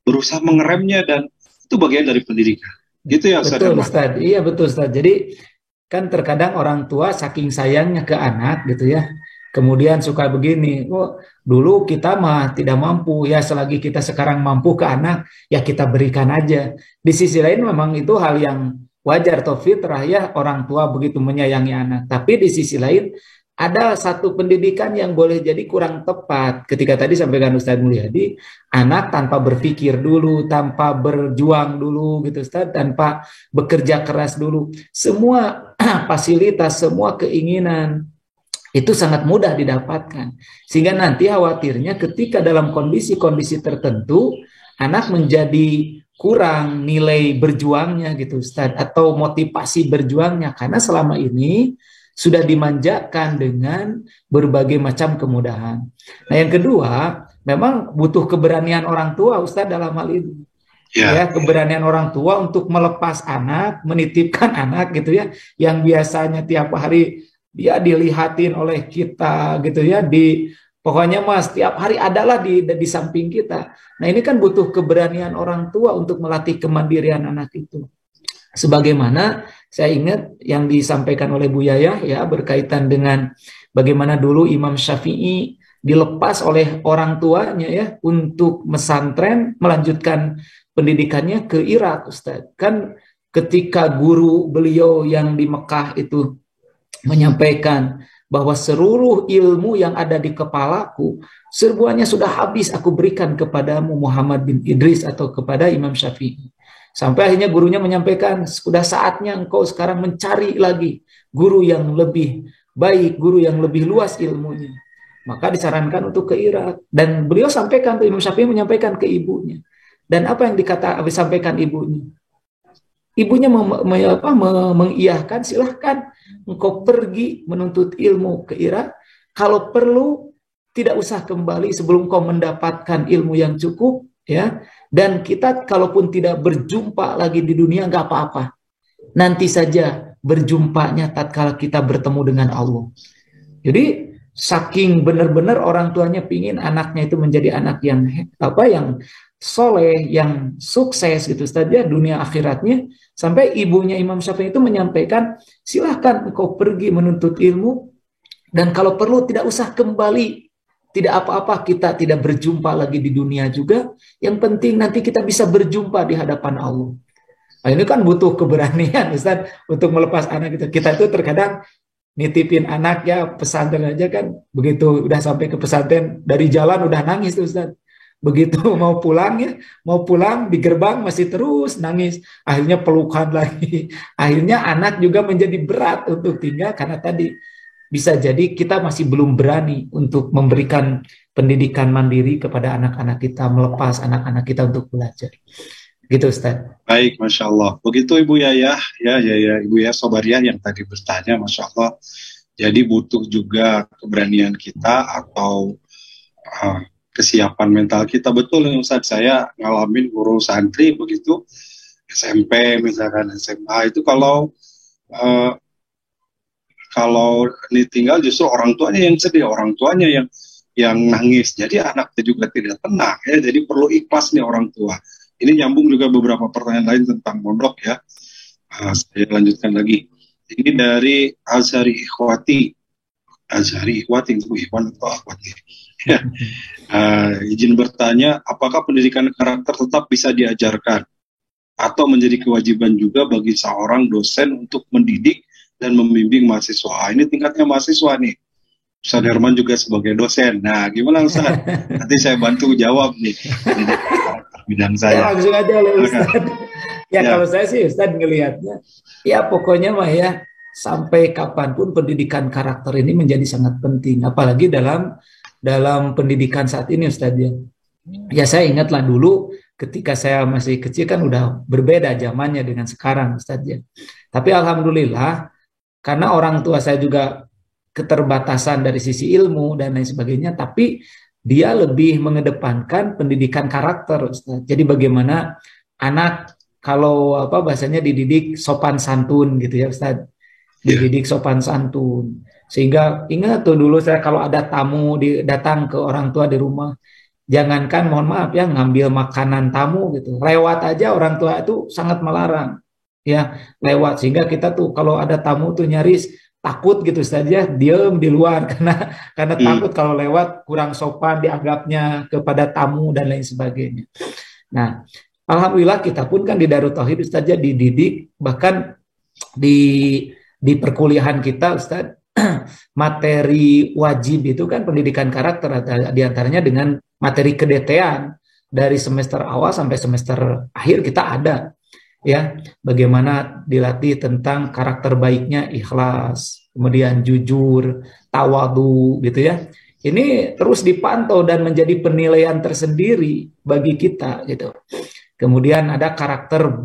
berusaha mengeremnya dan itu bagian dari pendidikan. Gitu ya, betul Ustaz. Iya betul Ustaz. Jadi kan terkadang orang tua saking sayangnya ke anak gitu ya. Kemudian suka begini, dulu kita mah tidak mampu, ya selagi kita sekarang mampu ke anak, ya kita berikan aja. Di sisi lain memang itu hal yang wajar atau fitrah ya, orang tua begitu menyayangi anak. Tapi di sisi lain ada satu pendidikan yang boleh jadi kurang tepat. Ketika tadi sampaikan Ustaz Mulyadi, anak tanpa berpikir dulu, tanpa berjuang dulu gitu Ustaz, tanpa bekerja keras dulu. Semua fasilitas, semua keinginan itu sangat mudah didapatkan. Sehingga nanti khawatirnya ketika dalam kondisi-kondisi tertentu, anak menjadi kurang nilai berjuangnya gitu Ustaz, atau motivasi berjuangnya karena selama ini sudah dimanjakan dengan berbagai macam kemudahan. Nah, yang kedua, memang butuh keberanian orang tua Ustaz dalam hal ini. Ya, keberanian orang tua untuk melepas anak, menitipkan anak gitu ya, yang biasanya tiap hari dia dilihatin oleh kita gitu ya, pokoknya mas tiap hari adalah di samping kita. Nah, ini kan butuh keberanian orang tua untuk melatih kemandirian anak itu. Sebagaimana saya ingat yang disampaikan oleh Bu Yayah ya berkaitan dengan bagaimana dulu Imam Syafi'i dilepas oleh orang tuanya ya untuk mesantren melanjutkan pendidikannya ke Irak, Ustaz. Kan ketika guru beliau yang di Mekah itu menyampaikan bahwa seluruh ilmu yang ada di kepalaku semuanya sudah habis aku berikan kepadamu Muhammad bin Idris atau kepada Imam Syafi'i. Sampai akhirnya gurunya menyampaikan sudah saatnya engkau sekarang mencari lagi guru yang lebih baik, guru yang lebih luas ilmunya. Maka disarankan untuk ke Irak. Dan beliau sampaikan, Imam Syafi'i menyampaikan ke ibunya. Dan apa yang disampaikan ibunya? Ibunya mengiyahkan, silahkan engkau pergi menuntut ilmu ke Irak. Kalau perlu, tidak usah kembali sebelum kau mendapatkan ilmu yang cukup. Ya. Dan kita kalaupun tidak berjumpa lagi di dunia, nggak apa-apa. Nanti saja berjumpanya tatkala kita bertemu dengan Allah. Jadi, saking benar-benar orang tuanya pingin anaknya itu menjadi anak yang soleh, yang sukses gitu saja dunia akhiratnya, sampai ibunya Imam Syafi'i itu menyampaikan silahkan engkau pergi menuntut ilmu dan kalau perlu tidak usah kembali tidak apa-apa kita tidak berjumpa lagi di dunia juga, yang penting nanti kita bisa berjumpa di hadapan Allah. Nah, ini kan butuh keberanian Ustaz untuk melepas anak kita. Kita itu terkadang nitipin anak ya pesantren aja kan, begitu udah sampai ke pesantren dari jalan udah nangis tuh Ustaz. Begitu mau pulang di gerbang masih terus nangis. Akhirnya pelukan lagi. Akhirnya anak juga menjadi berat untuk tinggal karena tadi bisa jadi kita masih belum berani untuk memberikan pendidikan mandiri kepada anak-anak kita, melepas anak-anak kita untuk belajar. Gitu Ustaz. Baik, Masya Allah. Begitu Ibu Yayah, ya Ibu Yayah Sobariah yang tadi bertanya, Masya Allah. Jadi butuh juga keberanian kita atau kesiapan mental kita. Betul Ustaz, saya ngalamin guru santri begitu, SMP misalkan SMA itu kalau ditinggal justru orang tuanya yang sedih, orang tuanya yang nangis. Jadi anaknya juga tidak tenang ya. Jadi perlu ikhlas nih orang tua. Ini nyambung juga beberapa pertanyaan lain tentang mondok ya. Saya lanjutkan lagi. Ini dari Azhari Ikhwati. Azhari Ikhwati itu Ikhwan atau Akhwati. Ya. Izin bertanya, apakah pendidikan karakter tetap bisa diajarkan atau menjadi kewajiban juga bagi seorang dosen untuk mendidik dan membimbing mahasiswa? Ini tingkatnya mahasiswa nih. Ustaz Herman juga sebagai dosen. Nah, gimana Ustaz? Nanti saya bantu jawab nih. Bidang saya. Ya, langsung aja loh Ustaz. Ya, kalau saya sih Ustaz ngelihatnya, ya pokoknya mah ya, sampai kapanpun pendidikan karakter ini menjadi sangat penting. Apalagi dalam pendidikan saat ini Ustaz ya. Ya saya ingatlah dulu ketika saya masih kecil kan udah berbeda zamannya dengan sekarang Ustaz ya. Tapi alhamdulillah, karena orang tua saya juga keterbatasan dari sisi ilmu dan lain sebagainya, tapi dia lebih mengedepankan pendidikan karakter Ustaz. Jadi bagaimana anak kalau bahasanya dididik sopan santun gitu ya Ustaz. Dididik sopan santun. Sehingga ingat tuh dulu saya kalau ada tamu datang ke orang tua di rumah, jangankan mohon maaf ya ngambil makanan tamu gitu. Lewat aja orang tua itu sangat melarang. Ya, lewat sehingga kita tuh kalau ada tamu tuh nyaris takut gitu saja diem di luar karena takut kalau lewat kurang sopan dianggapnya kepada tamu dan lain sebagainya. Nah, alhamdulillah kita pun kan di Darut Tauhid Ustaz dididik, bahkan di perkuliahan kita Ustaz materi wajib itu kan pendidikan karakter, diantaranya dengan materi kedetean dari semester awal sampai semester akhir kita ada. Ya, bagaimana dilatih tentang karakter baiknya ikhlas, kemudian jujur, tawadu gitu ya. Ini terus dipantau dan menjadi penilaian tersendiri bagi kita gitu. Kemudian ada karakter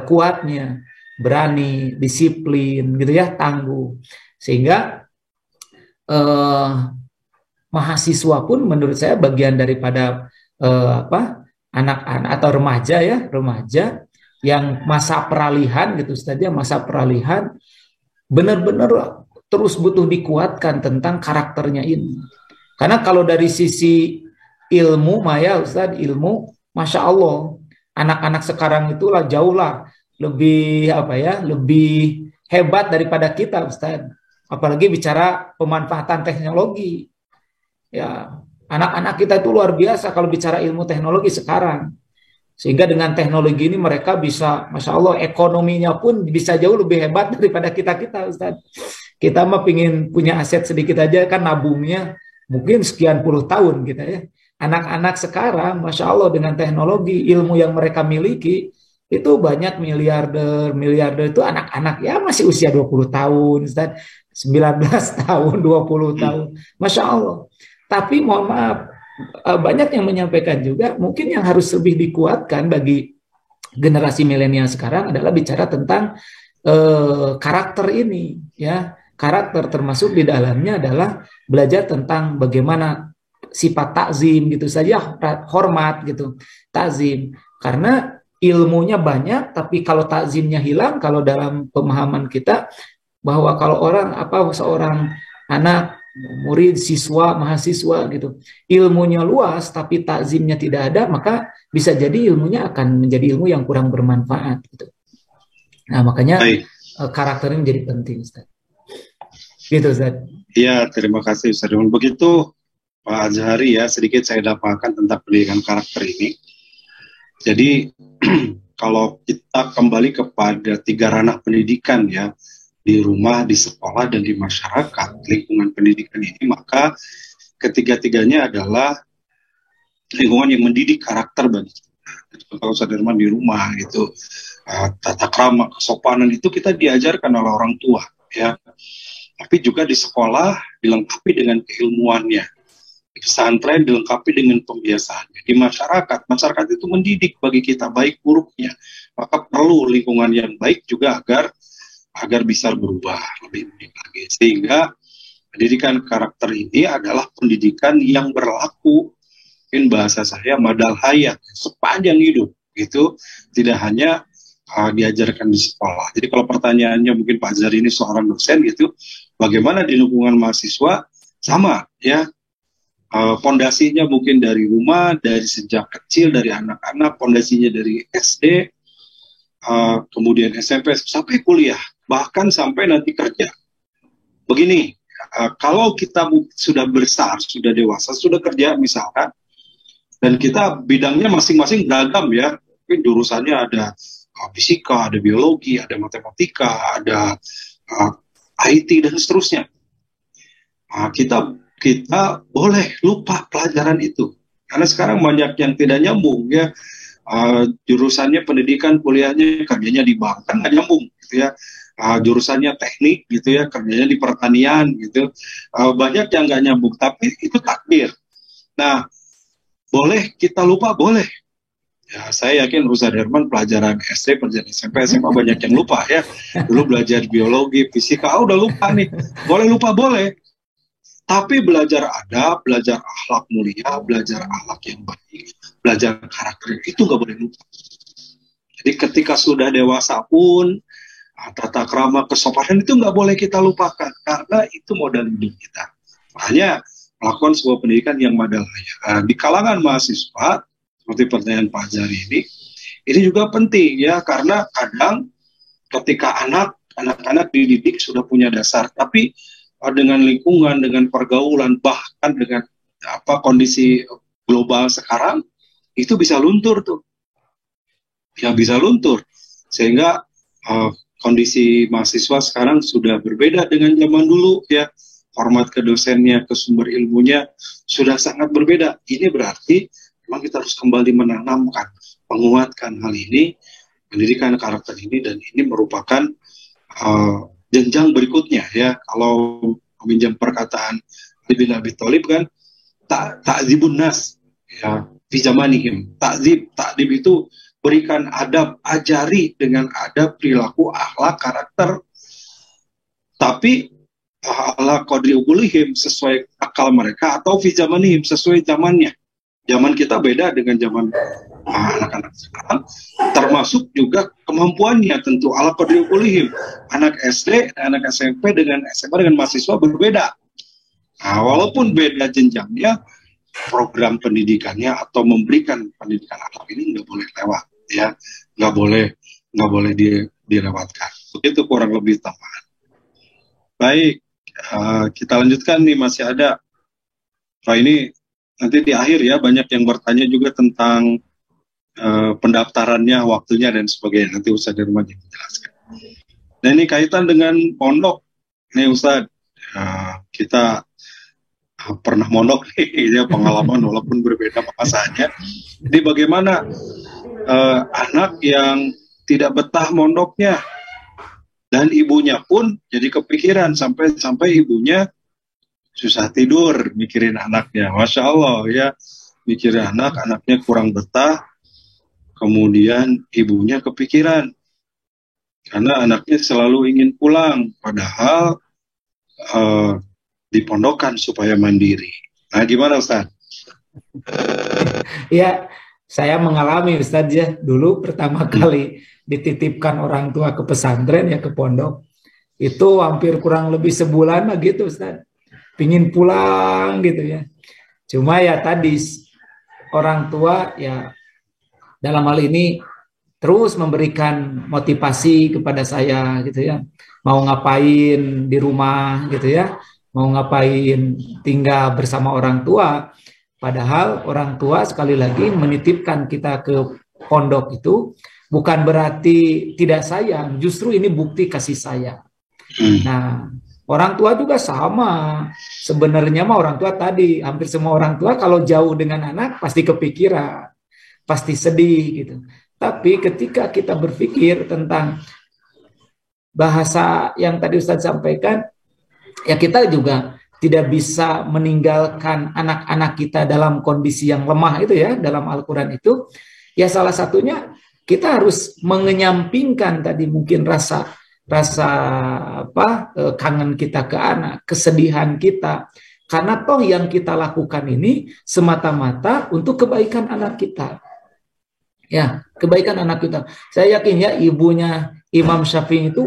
kuatnya, berani, disiplin gitu ya, tangguh. Sehingga mahasiswa pun menurut saya bagian daripada anak-anak atau remaja yang masa peralihan gitu saja, masa peralihan benar-benar terus butuh dikuatkan tentang karakternya ini. Karena kalau dari sisi ilmu Maya Ustaz, ilmu Masya Allah anak-anak sekarang itulah jauhlah lebih lebih hebat daripada kita Ustaz. Apalagi bicara pemanfaatan teknologi. Ya, anak-anak kita itu luar biasa kalau bicara ilmu teknologi sekarang. Sehingga dengan teknologi ini mereka bisa, Masya Allah, ekonominya pun bisa jauh lebih hebat daripada kita Ustaz. Kita mah pingin punya aset sedikit aja kan nabungnya mungkin sekian puluh tahun gitu ya. Anak-anak sekarang, Masya Allah, dengan teknologi, ilmu yang mereka miliki, itu banyak miliarder itu anak-anak ya masih usia 20 tahun, Ustaz, 19 tahun, 20 tahun. Masya Allah. Tapi mohon maaf, banyak yang menyampaikan juga mungkin yang harus lebih dikuatkan bagi generasi milenial sekarang adalah bicara tentang karakter ini ya, karakter termasuk di dalamnya adalah belajar tentang bagaimana sifat takzim gitu saja, hormat gitu, takzim, karena ilmunya banyak tapi kalau takzimnya hilang, kalau dalam pemahaman kita bahwa kalau seorang anak murid, siswa, mahasiswa gitu, ilmunya luas tapi takzimnya tidak ada, maka bisa jadi ilmunya akan menjadi ilmu yang kurang bermanfaat gitu. Nah, makanya karakter ini menjadi penting Ustaz. Gitu Ustaz. Iya, terima kasih Ustaz. Begitu Pak Azhari ya, sedikit saya dapatkan tentang pendidikan karakter ini. Jadi kalau kita kembali kepada 3 ranah pendidikan ya, di rumah, di sekolah, dan di masyarakat, lingkungan pendidikan ini, maka ketiga-tiganya adalah lingkungan yang mendidik karakter bagi kita. Kalau Sadarman di rumah gitu, tata krama, kesopanan itu kita diajarkan oleh orang tua ya. Tapi juga di sekolah dilengkapi dengan keilmuannya, di pesantren dilengkapi dengan pembiasaannya, di masyarakat itu mendidik bagi kita baik buruknya. Maka perlu lingkungan yang baik juga agar bisa berubah lebih baik lagi. Sehingga pendidikan karakter ini adalah pendidikan yang berlaku, mungkin bahasa saya madal hayat, sepanjang hidup gitu, tidak hanya diajarkan di sekolah. Jadi kalau pertanyaannya mungkin Pak Azhari ini seorang dosen gitu, bagaimana di lingkungan mahasiswa? Sama ya, pondasinya mungkin dari rumah, dari sejak kecil, dari anak-anak, pondasinya dari SD, kemudian SMP sampai kuliah, bahkan sampai nanti kerja. Begini, kalau kita sudah besar, sudah dewasa, sudah kerja misalkan, dan kita bidangnya masing-masing beragam ya, mungkin jurusannya ada fisika, ada biologi, ada matematika, ada IT dan seterusnya. Kita boleh lupa pelajaran itu, karena sekarang banyak yang tidak nyambung ya, jurusannya pendidikan, kuliahnya, kerjanya di bank, kan nggak nyambung gitu ya. Jurusannya teknik gitu ya, kerjanya di pertanian gitu, banyak yang nggak nyambung, tapi itu takdir. Nah, boleh kita lupa, boleh. Ya, saya yakin Ustaz Herman pelajaran SD, pelajaran SMP, SMA banyak yang lupa ya. Dulu belajar biologi, fisika, udah lupa nih. Boleh lupa, boleh. Tapi belajar adab, belajar akhlak mulia, belajar akhlak yang baik, belajar karakter, itu nggak boleh lupa. Jadi ketika sudah dewasa pun, tata krama, kesopanan itu nggak boleh kita lupakan, karena itu modal hidup kita. Makanya melakukan sebuah pendidikan yang madal hayat. Di kalangan mahasiswa, seperti pertanyaan Pak Azhari ini juga penting ya, karena kadang ketika anak-anak dididik sudah punya dasar, tapi dengan lingkungan, dengan pergaulan, bahkan dengan kondisi global sekarang, itu bisa luntur tuh. Ya bisa luntur. Sehingga kondisi mahasiswa sekarang sudah berbeda dengan zaman dulu ya. Format ke dosennya, ke sumber ilmunya sudah sangat berbeda. Ini berarti memang kita harus kembali menanamkan, menguatkan hal ini, pendidikan karakter ini, dan ini merupakan jenjang berikutnya ya. Kalau meminjam perkataan Ali bin Abi Thalib kan, ta'zibun nas ya, fi zamanihim. Ta'zib itu berikan adab, ajari dengan adab, perilaku, akhlak, karakter. Tapi ala qadri uqulihim, sesuai akal mereka, atau fi zamanihim, sesuai zamannya. Zaman kita beda dengan zaman anak-anak sekarang, termasuk juga kemampuannya tentu ala qadri uqulihim. Anak SD, anak SMP dengan SMA dengan mahasiswa berbeda. Nah, walaupun beda jenjangnya, program pendidikannya atau memberikan pendidikan akhlak ini nggak boleh lewat ya, nggak boleh dilewatkan. Begitu kurang lebih tambahan. Baik. Kita lanjutkan nih, masih ada. Ini nanti di akhir ya, banyak yang bertanya juga tentang pendaftarannya, waktunya dan sebagainya. Nanti Ustaz Herman yang menjelaskan. Nah ini kaitan dengan pondok. Nih Ustaz, kita pernah mondok nih ya, pengalaman walaupun berbeda masanya. Jadi bagaimana anak yang tidak betah mondoknya, dan ibunya pun jadi kepikiran sampai ibunya susah tidur mikirin anaknya. Masya Allah ya, mikirin anaknya kurang betah, kemudian ibunya kepikiran karena anaknya selalu ingin pulang, padahal dipondokan supaya mandiri. Nah gimana Ustaz? Ya, saya mengalami Ustaz ya, dulu pertama kali dititipkan orang tua ke pesantren ya, ke pondok, itu hampir kurang lebih sebulan lah gitu Ustaz, pingin pulang gitu ya. Cuma ya tadi orang tua ya dalam hal ini terus memberikan motivasi kepada saya gitu ya, mau ngapain di rumah gitu ya, mau ngapain tinggal bersama orang tua. Padahal orang tua sekali lagi menitipkan kita ke pondok itu bukan berarti tidak sayang, justru ini bukti kasih sayang. Nah, orang tua juga sama. Sebenarnya mah orang tua tadi, hampir semua orang tua kalau jauh dengan anak pasti kepikiran, pasti sedih gitu. Tapi ketika kita berpikir tentang bahasa yang tadi Ustadz sampaikan, ya kita juga tidak bisa meninggalkan anak-anak kita dalam kondisi yang lemah itu ya, dalam Al-Quran itu. Ya salah satunya kita harus mengenyampingkan tadi mungkin rasa kangen kita ke anak, kesedihan kita. Karena toh yang kita lakukan ini semata-mata untuk kebaikan anak kita. Ya, kebaikan anak kita. Saya yakin ya ibunya Imam Syafi'i itu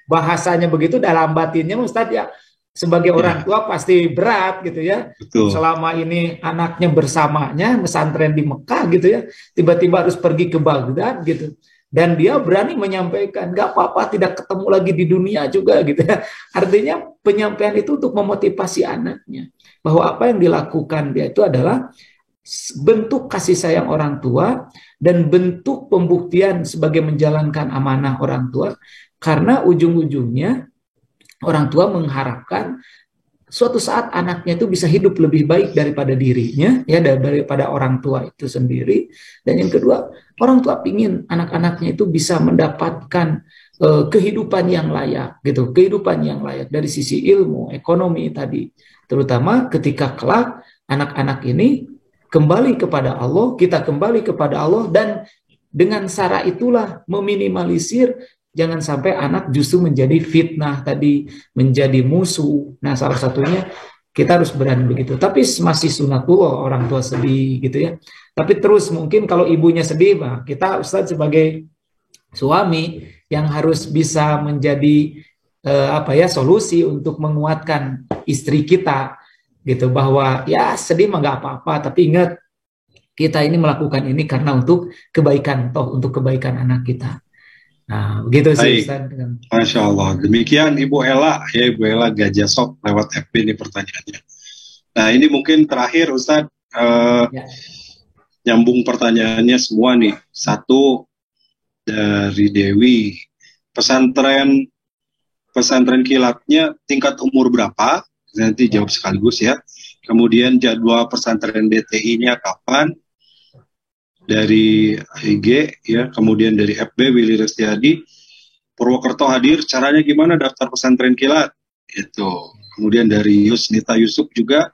bahasanya begitu dalam batinnya Ustadz ya, sebagai orang tua pasti berat gitu ya. Betul. Selama ini anaknya bersamanya pesantren di Mekah gitu ya, tiba-tiba harus pergi ke Baghdad gitu. Dan dia berani menyampaikan, gak apa-apa tidak ketemu lagi di dunia juga gitu ya. Artinya penyampaian itu untuk memotivasi anaknya. Bahwa apa yang dilakukan dia itu adalah bentuk kasih sayang orang tua dan bentuk pembuktian sebagai menjalankan amanah orang tua. Karena ujung-ujungnya orang tua mengharapkan suatu saat anaknya itu bisa hidup lebih baik daripada dirinya, ya daripada orang tua itu sendiri. Dan yang kedua, orang tua ingin anak-anaknya itu bisa mendapatkan kehidupan yang layak, gitu, kehidupan yang layak dari sisi ilmu, ekonomi tadi. Terutama ketika kelak anak-anak ini kembali kepada Allah, kita kembali kepada Allah, dan dengan cara itulah meminimalisir jangan sampai anak justru menjadi fitnah tadi, menjadi musuh. Nah, salah satunya kita harus berani begitu. Tapi masih sunatullah orang tua sedih gitu ya. Tapi terus mungkin kalau ibunya sedih, bah, kita Ustadz sebagai suami yang harus bisa menjadi solusi untuk menguatkan istri kita gitu, bahwa ya sedih mah nggak apa-apa, tapi ingat kita ini melakukan ini karena untuk kebaikan, toh untuk kebaikan anak kita. Nah, begitu sih Ustaz. Masya Allah. Demikian Ibu Ella, ya Ibu Ella Gajasok lewat FB ini pertanyaannya. Nah, ini mungkin terakhir Ustaz, nyambung pertanyaannya semua nih. Satu dari Dewi, pesantren kilatnya tingkat umur berapa? Nanti jawab sekaligus ya. Kemudian jadwal pesantren DTI-nya kapan? Dari IG ya, kemudian dari FB Willy Restiadi, Purwokerto hadir, caranya gimana daftar pesantren kilat? Itu. Kemudian dari Yusnita Yusuf juga,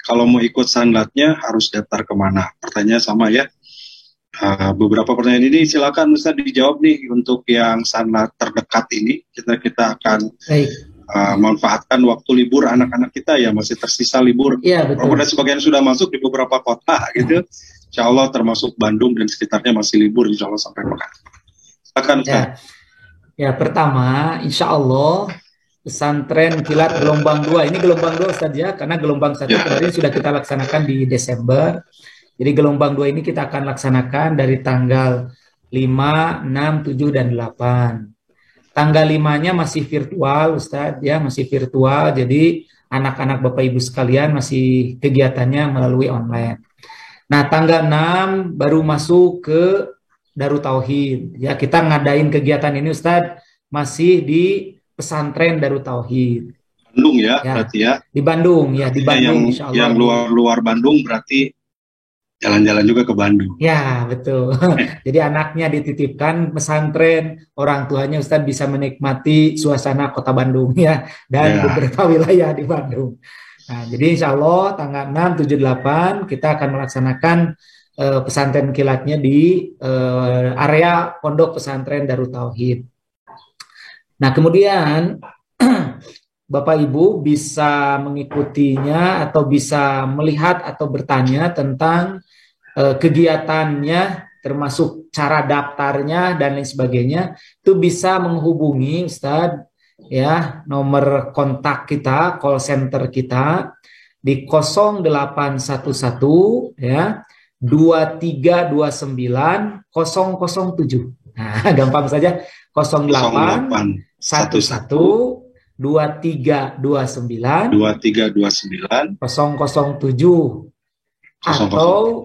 kalau mau ikut sanlatnya harus daftar kemana? Pertanyaan sama ya. Beberapa pertanyaan ini silakan Ustaz dijawab nih untuk yang sanlat terdekat ini. Kita akan manfaatkan waktu libur anak-anak kita ya, masih tersisa libur. Ya, betul. Kemudian sebagian sudah masuk di beberapa kota gitu. Insya Allah termasuk Bandung dan sekitarnya masih libur, insya Allah sampai pekan. Silakan Ustaz. Ya, pertama insya Allah pesantren kilat gelombang 2, ini gelombang 2 Ustaz ya, karena gelombang 1 kemarin sudah kita laksanakan di Desember. Jadi gelombang 2 ini kita akan laksanakan dari tanggal 5, 6, 7, dan 8. Tanggal 5-nya masih virtual Ustaz ya, masih virtual. Jadi anak-anak Bapak Ibu sekalian masih kegiatannya melalui online. Nah, tanggal 6 baru masuk ke Darut Tauhid. Ya, kita ngadain kegiatan ini Ustadz masih di pesantren Darut Tauhid. Bandung ya, berarti ya. Di Bandung ya, di Bandung insya Allah. Yang luar Bandung berarti jalan-jalan juga ke Bandung. Ya, betul. Jadi anaknya dititipkan pesantren, orang tuanya Ustadz bisa menikmati suasana kota Bandung ya, dan beberapa wilayah di Bandung. Nah, jadi insya Allah tanggal 6, 7, 8 kita akan melaksanakan pesantren kilatnya di area pondok pesantren Darut Tauhid. Nah, kemudian Bapak Ibu bisa mengikutinya atau bisa melihat atau bertanya tentang kegiatannya, termasuk cara daftarnya dan lain sebagainya. Itu bisa menghubungi Ustadz ya, nomor kontak kita, call center kita di 0811 ya 2329 007. Nah, gampang saja 0811 2329 2329 007 atau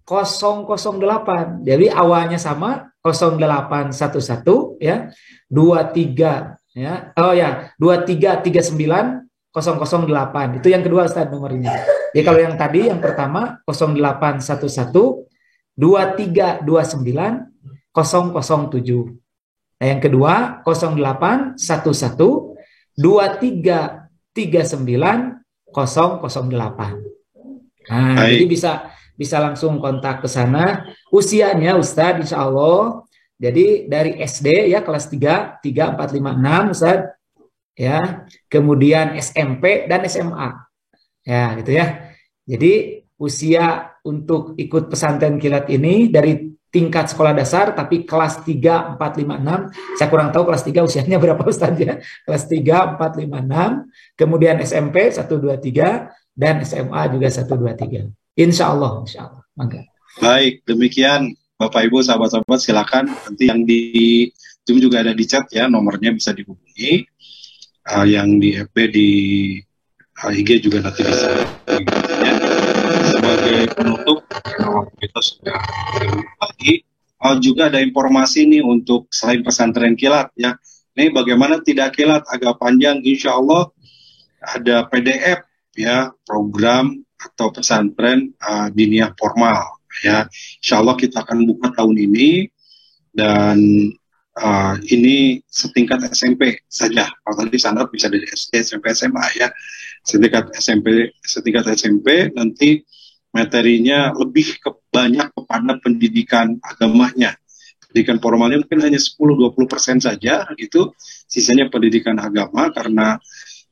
008. Jadi awalnya sama 0811 ya. 23 ya. Oh ya, 2339 008. Itu yang kedua Ustaz nomornya. Jadi kalau yang tadi yang pertama 0811 2329 007. Nah, yang kedua 0811 2339 008. Nah, jadi bisa langsung kontak ke sana. Usianya Ustadz insya Allah. Jadi dari SD ya kelas 3, 4, 5, 6 Ustadz. Ya, kemudian SMP dan SMA. Ya, gitu ya. Jadi usia untuk ikut pesantren kilat ini dari tingkat sekolah dasar tapi kelas 3, 4, 5, 6. Saya kurang tahu kelas 3 usianya berapa Ustadz ya. Kelas 3, 4, 5, 6. Kemudian SMP 1, 2, 3 dan SMA juga 1, 2, 3. Insya Allah. Mangga. Baik, demikian Bapak Ibu, sahabat-sahabat, silakan nanti yang di Zoom juga ada di chat ya, nomornya bisa dihubungi. Yang di FB di IG juga nanti bisa dihubungi. Sebagai penutup, karena waktu kita sudah lagi, juga ada informasi nih untuk selain pesantren kilat ya. Ini bagaimana tidak kilat agak panjang, insya Allah ada PDF ya, program atau pesantren diniyah formal ya. Insya Allah kita akan buka tahun ini dan ini setingkat SMP saja. Kalau tadi standar bisa dari SD, SMP, SMA ya. Setingkat SMP nanti materinya lebih banyak kepada pendidikan agamanya. Pendidikan formalnya mungkin hanya 10-20% saja gitu. Sisanya pendidikan agama karena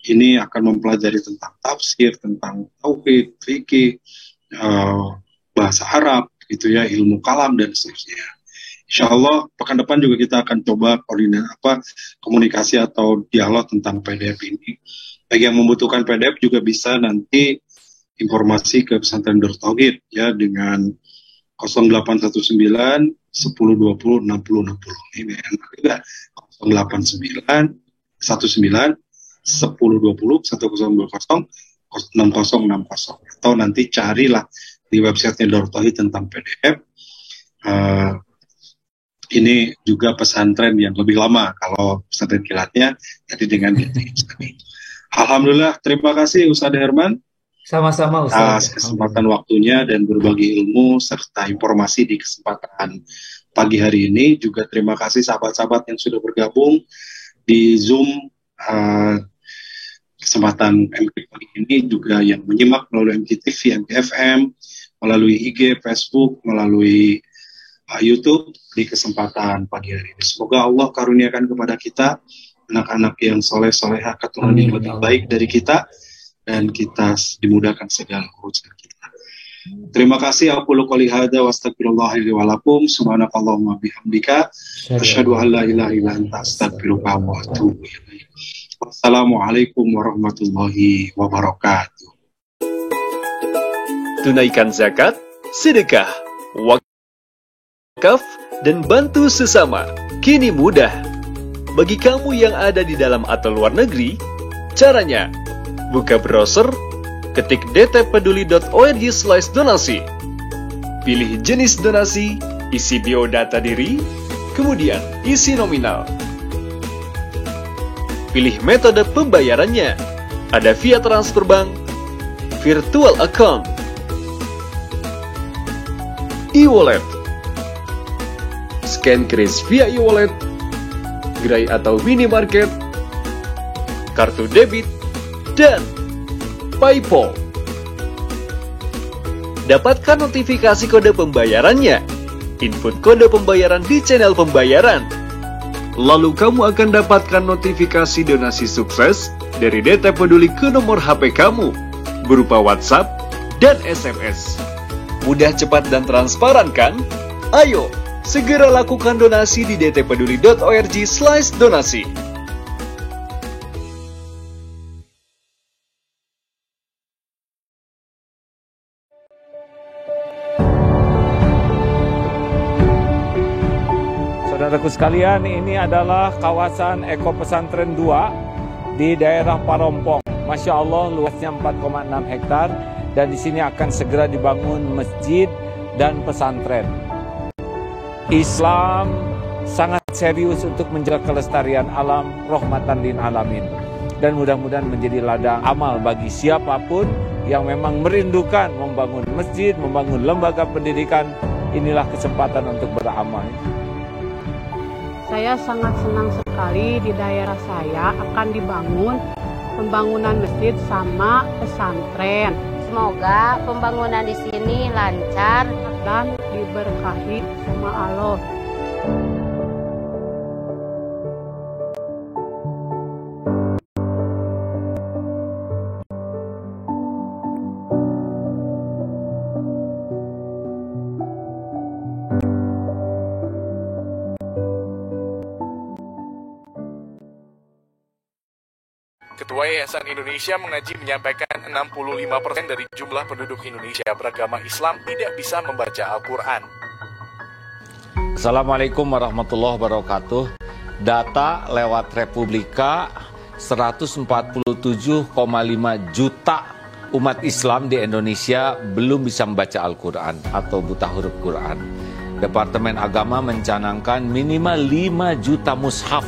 ini akan mempelajari tentang tafsir, tentang tauhid, fikih, bahasa Arab, gitu ya, ilmu kalam dan seterusnya. Insya Allah pekan depan juga kita akan coba komunikasi atau dialog tentang PDF ini. Bagi yang membutuhkan PDF juga bisa nanti informasi ke pesantren Darut Tauhid ya dengan 0819 1020 6060. Ini enak juga 089 19 1020 1020 6060 atau nanti carilah di websitenya Darut Tauhid tentang PDF. Ini juga pesantren yang lebih lama kalau pesantren kilatnya jadi dengan ini. Alhamdulillah, terima kasih Ustadz Herman. Sama-sama Ustadz. Kesempatan waktunya dan berbagi ilmu serta informasi di kesempatan pagi hari ini. Juga terima kasih sahabat-sahabat yang sudah bergabung di Zoom kesempatan MK pagi ini, juga yang menyimak melalui MKTV, MKFM, melalui IG, Facebook, melalui YouTube di kesempatan pagi hari ini. Semoga Allah karuniakan kepada kita anak-anak yang soleh-soleha, keturunan yang lebih baik dari kita, dan kita dimudahkan segala urusan kita. Terima kasih. Aqulu qouli hadza wa astaghfirullah li wa lakum. Subhanakallahumma bihamdika asyhadu an la ilaha illa anta astaghfiruka wa atubu ilaik. Wassalamualaikum warahmatullahi wabarakatuh. Tunaikan zakat, sedekah, wakaf, dan bantu sesama. Kini mudah. Bagi kamu yang ada di dalam atau luar negeri, caranya buka browser, ketik dtpeduli.org/donasi. Pilih jenis donasi, isi biodata diri, kemudian isi nominal. Pilih metode pembayarannya. Ada via transfer bank, virtual account, e-wallet, scan kris via e-wallet, gerai atau minimarket, kartu debit, dan PayPal. Dapatkan notifikasi kode pembayarannya. Input kode pembayaran di channel pembayaran. Lalu kamu akan dapatkan notifikasi donasi sukses dari DT Peduli ke nomor HP kamu berupa WhatsApp dan SMS. Mudah, cepat, dan transparan kan? Ayo, segera lakukan donasi di dtpeduli.org/donasi. Saudaraku sekalian, ini adalah kawasan Eko Pesantren 2 di daerah Parompong. Masya Allah, luasnya 4,6 hektar dan di sini akan segera dibangun masjid dan pesantren. Islam sangat serius untuk menjaga kelestarian alam, rahmatan lil alamin. Dan mudah-mudahan menjadi ladang amal bagi siapapun yang memang merindukan membangun masjid, membangun lembaga pendidikan. Inilah kesempatan untuk beramal. Saya sangat senang sekali di daerah saya akan dibangun pembangunan masjid sama pesantren. Semoga pembangunan di sini lancar dan diberkahi sama Allah. Ketua Yayasan Indonesia Mengaji menyampaikan 65% dari jumlah penduduk Indonesia beragama Islam tidak bisa membaca Al-Quran. Assalamualaikum warahmatullahi wabarakatuh. Data lewat Republika, 147,5 juta umat Islam di Indonesia belum bisa membaca Al-Quran atau buta huruf Quran. Departemen Agama mencanangkan minimal 5 juta mushaf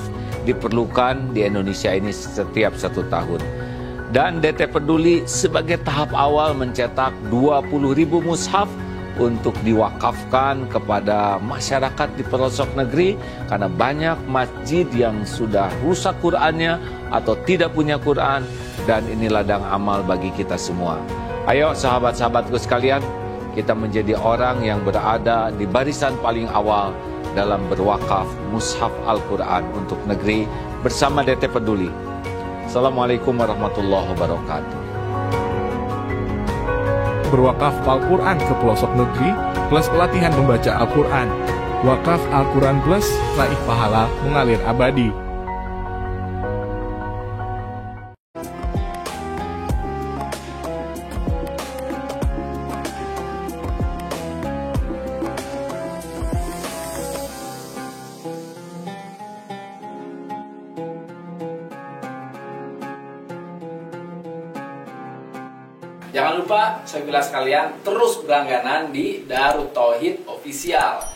diperlukan di Indonesia ini setiap 1 tahun. Dan DT Peduli sebagai tahap awal mencetak 20.000 mushaf untuk diwakafkan kepada masyarakat di pelosok negeri karena banyak masjid yang sudah rusak Qur'annya atau tidak punya Qur'an, dan ini ladang amal bagi kita semua. Ayo sahabat-sahabatku sekalian, kita menjadi orang yang berada di barisan paling awal dalam berwakaf mushaf Al-Quran untuk negeri bersama DT Peduli. Assalamualaikum warahmatullahi wabarakatuh. Berwakaf Al-Quran ke pelosok negeri plus pelatihan membaca Al-Quran. Wakaf Al-Quran plus raih pahala mengalir abadi. Jangan lupa, saya bilang sekalian, terus berlangganan di Darut Tauhid Official.